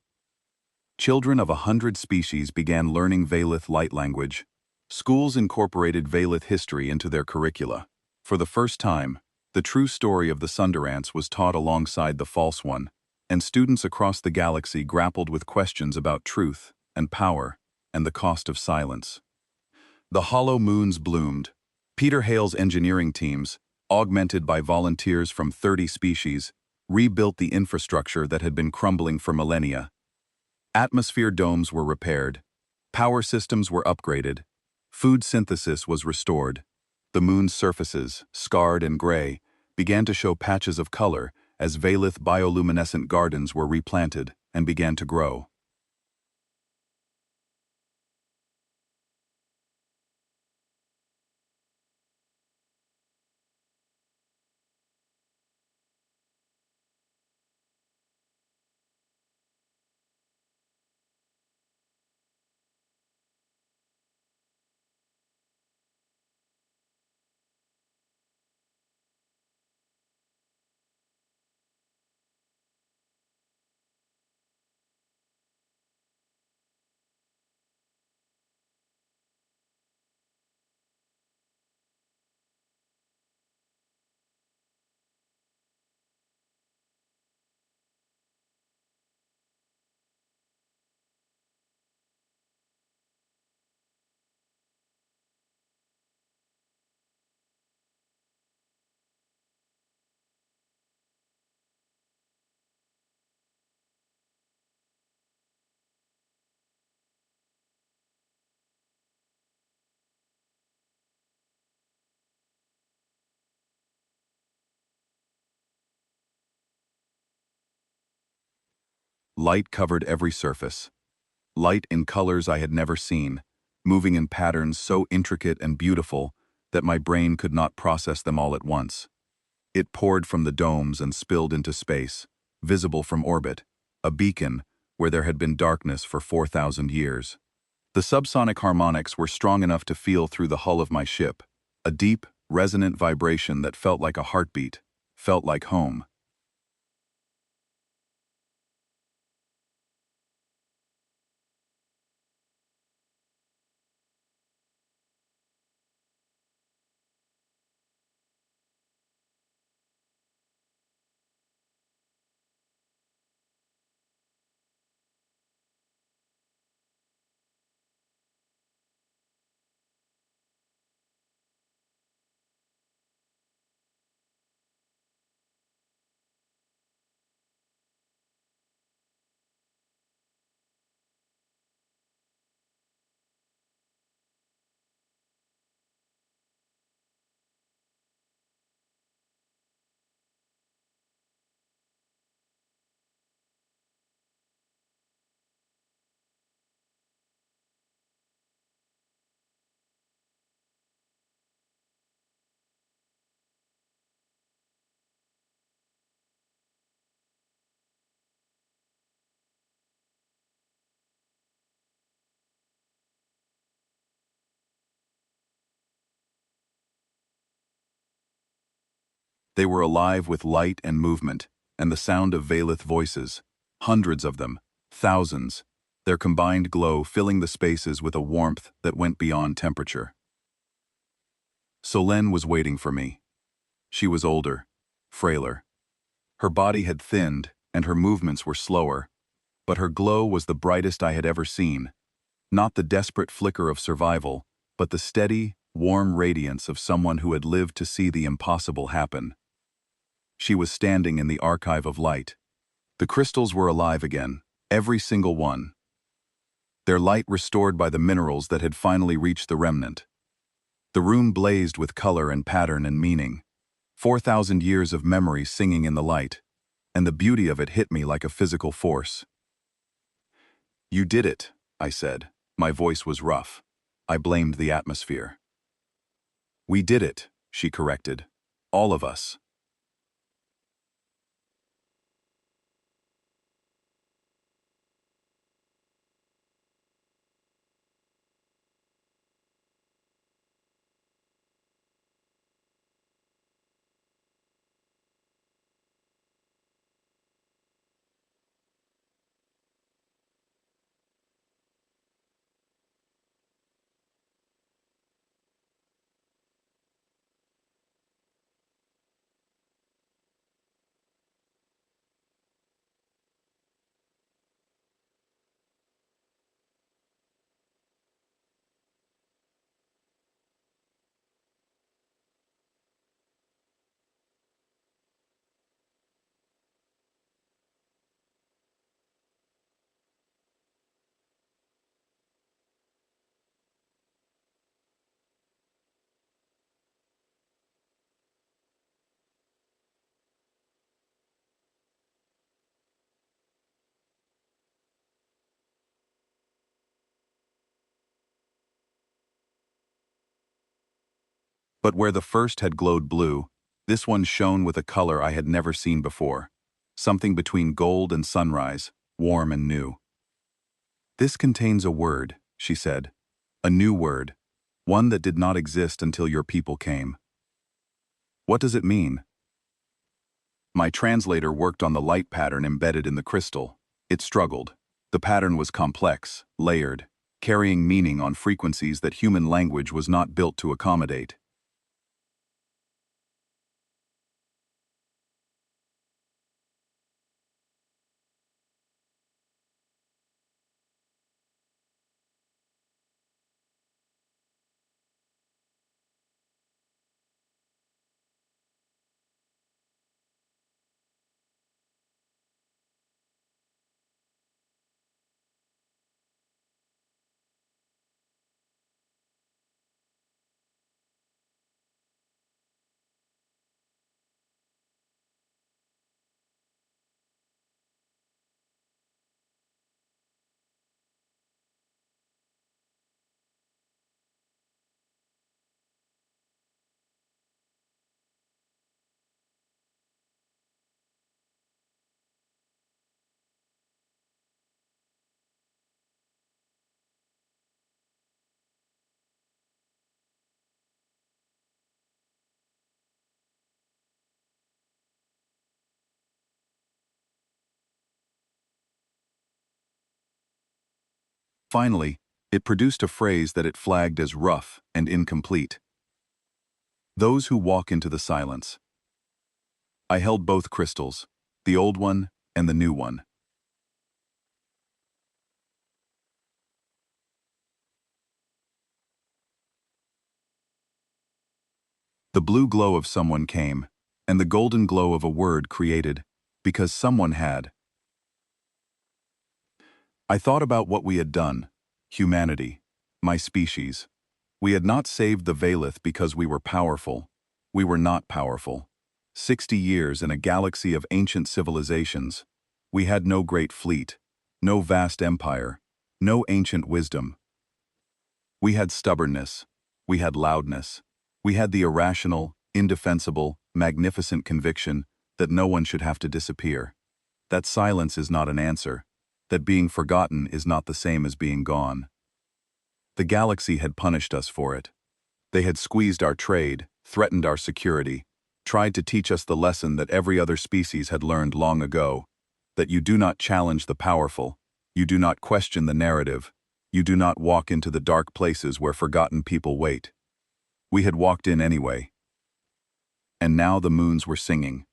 Children of 100 species began learning Valith light language. Schools incorporated Valith history into their curricula. For the first time, the true story of the Sundarants was taught alongside the false one, and students across the galaxy grappled with questions about truth and power and the cost of silence. The hollow moons bloomed. Peter Hale's engineering teams, augmented by volunteers from 30 species, rebuilt the infrastructure that had been crumbling for millennia. Atmosphere domes were repaired. Power systems were upgraded. Food synthesis was restored. The moon's surfaces, scarred and gray, began to show patches of color as Valith bioluminescent gardens were replanted and began to grow. Light covered every surface. Light in colors I had never seen, moving in patterns so intricate and beautiful that my brain could not process them all at once. It poured from the domes and spilled into space, visible from orbit, a beacon where there had been darkness for 4,000 years. The subsonic harmonics were strong enough to feel through the hull of my ship, a deep, resonant vibration that felt like a heartbeat, felt like home. They were alive with light and movement, and the sound of Valith voices, hundreds of them, thousands, their combined glow filling the spaces with a warmth that went beyond temperature. Solène was waiting for me. She was older, frailer. Her body had thinned, and her movements were slower, but her glow was the brightest I had ever seen, not the desperate flicker of survival, but the steady, warm radiance of someone who had lived to see the impossible happen. She was standing in the archive of light. The crystals were alive again, every single one, their light restored by the minerals that had finally reached the remnant. The room blazed with color and pattern and meaning, 4,000 years of memory singing in the light, and the beauty of it hit me like a physical force. "You did it," I said. My voice was rough. I blamed the atmosphere. "We did it," she corrected. "All of us." But where the first had glowed blue, this one shone with a color I had never seen before, something between gold and sunrise, warm and new. "This contains a word," she said. "A new word, one that did not exist until your people came." "What does it mean?" My translator worked on the light pattern embedded in the crystal. It struggled. The pattern was complex, layered, carrying meaning on frequencies that human language was not built to accommodate. Finally, it produced a phrase that it flagged as rough and incomplete. Those who walk into the silence. I held both crystals, the old one and the new one. The blue glow of someone came, and the golden glow of a word created, because someone had. I thought about what we had done, humanity, my species. We had not saved the Valith because we were powerful. We were not powerful. 60 years in a galaxy of ancient civilizations. We had no great fleet, no vast empire, no ancient wisdom. We had stubbornness. We had loudness. We had the irrational, indefensible, magnificent conviction that no one should have to disappear. That silence is not an answer. That being forgotten is not the same as being gone. The galaxy had punished us for it. They had squeezed our trade, threatened our security, tried to teach us the lesson that every other species had learned long ago, that you do not challenge the powerful, you do not question the narrative, you do not walk into the dark places where forgotten people wait. We had walked in anyway. And now the moons were singing.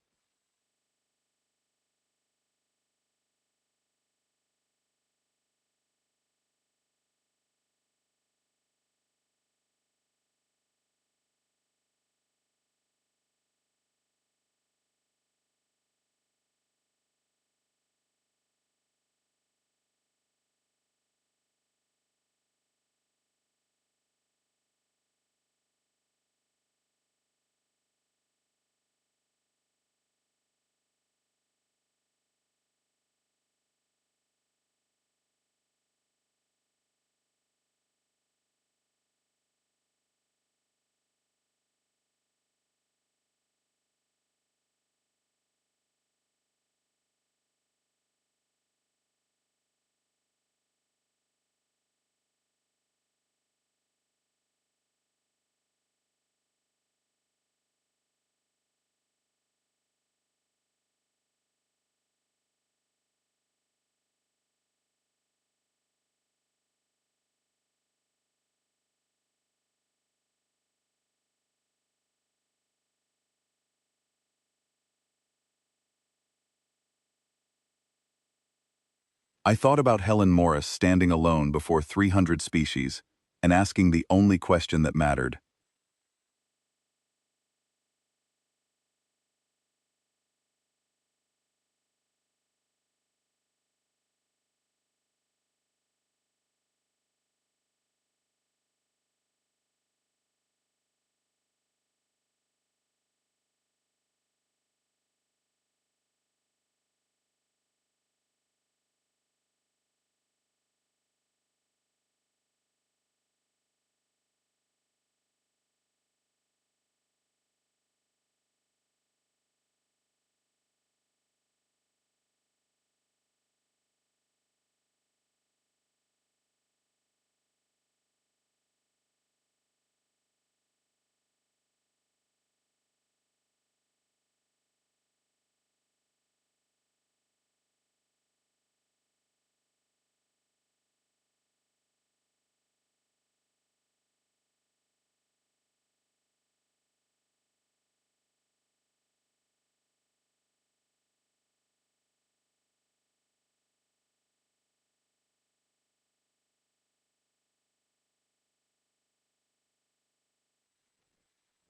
I thought about Helen Morris standing alone before 300 species and asking the only question that mattered.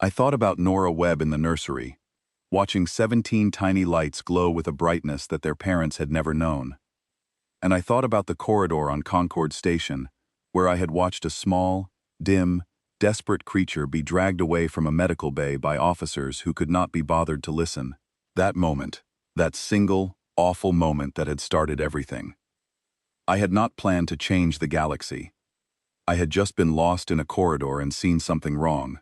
I thought about Nora Webb in the nursery, watching 17 tiny lights glow with a brightness that their parents had never known. And I thought about the corridor on Concord Station, where I had watched a small, dim, desperate creature be dragged away from a medical bay by officers who could not be bothered to listen. That moment, that single, awful moment that had started everything. I had not planned to change the galaxy. I had just been lost in a corridor and seen something wrong.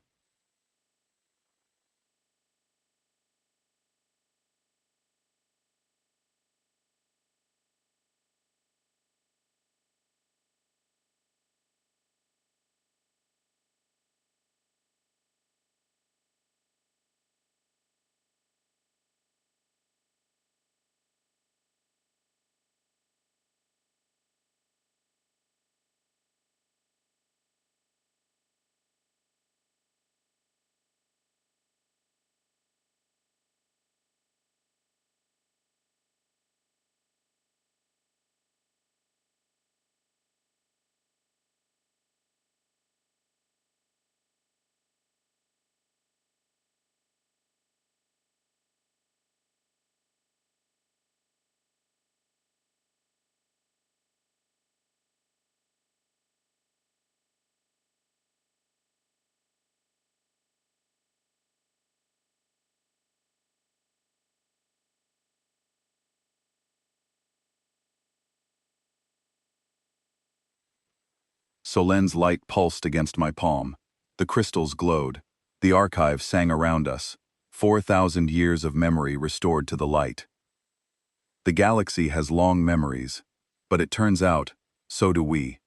Solen's light pulsed against my palm. The crystals glowed. The archive sang around us. 4,000 years of memory restored to the light. The galaxy has long memories, but it turns out, so do we.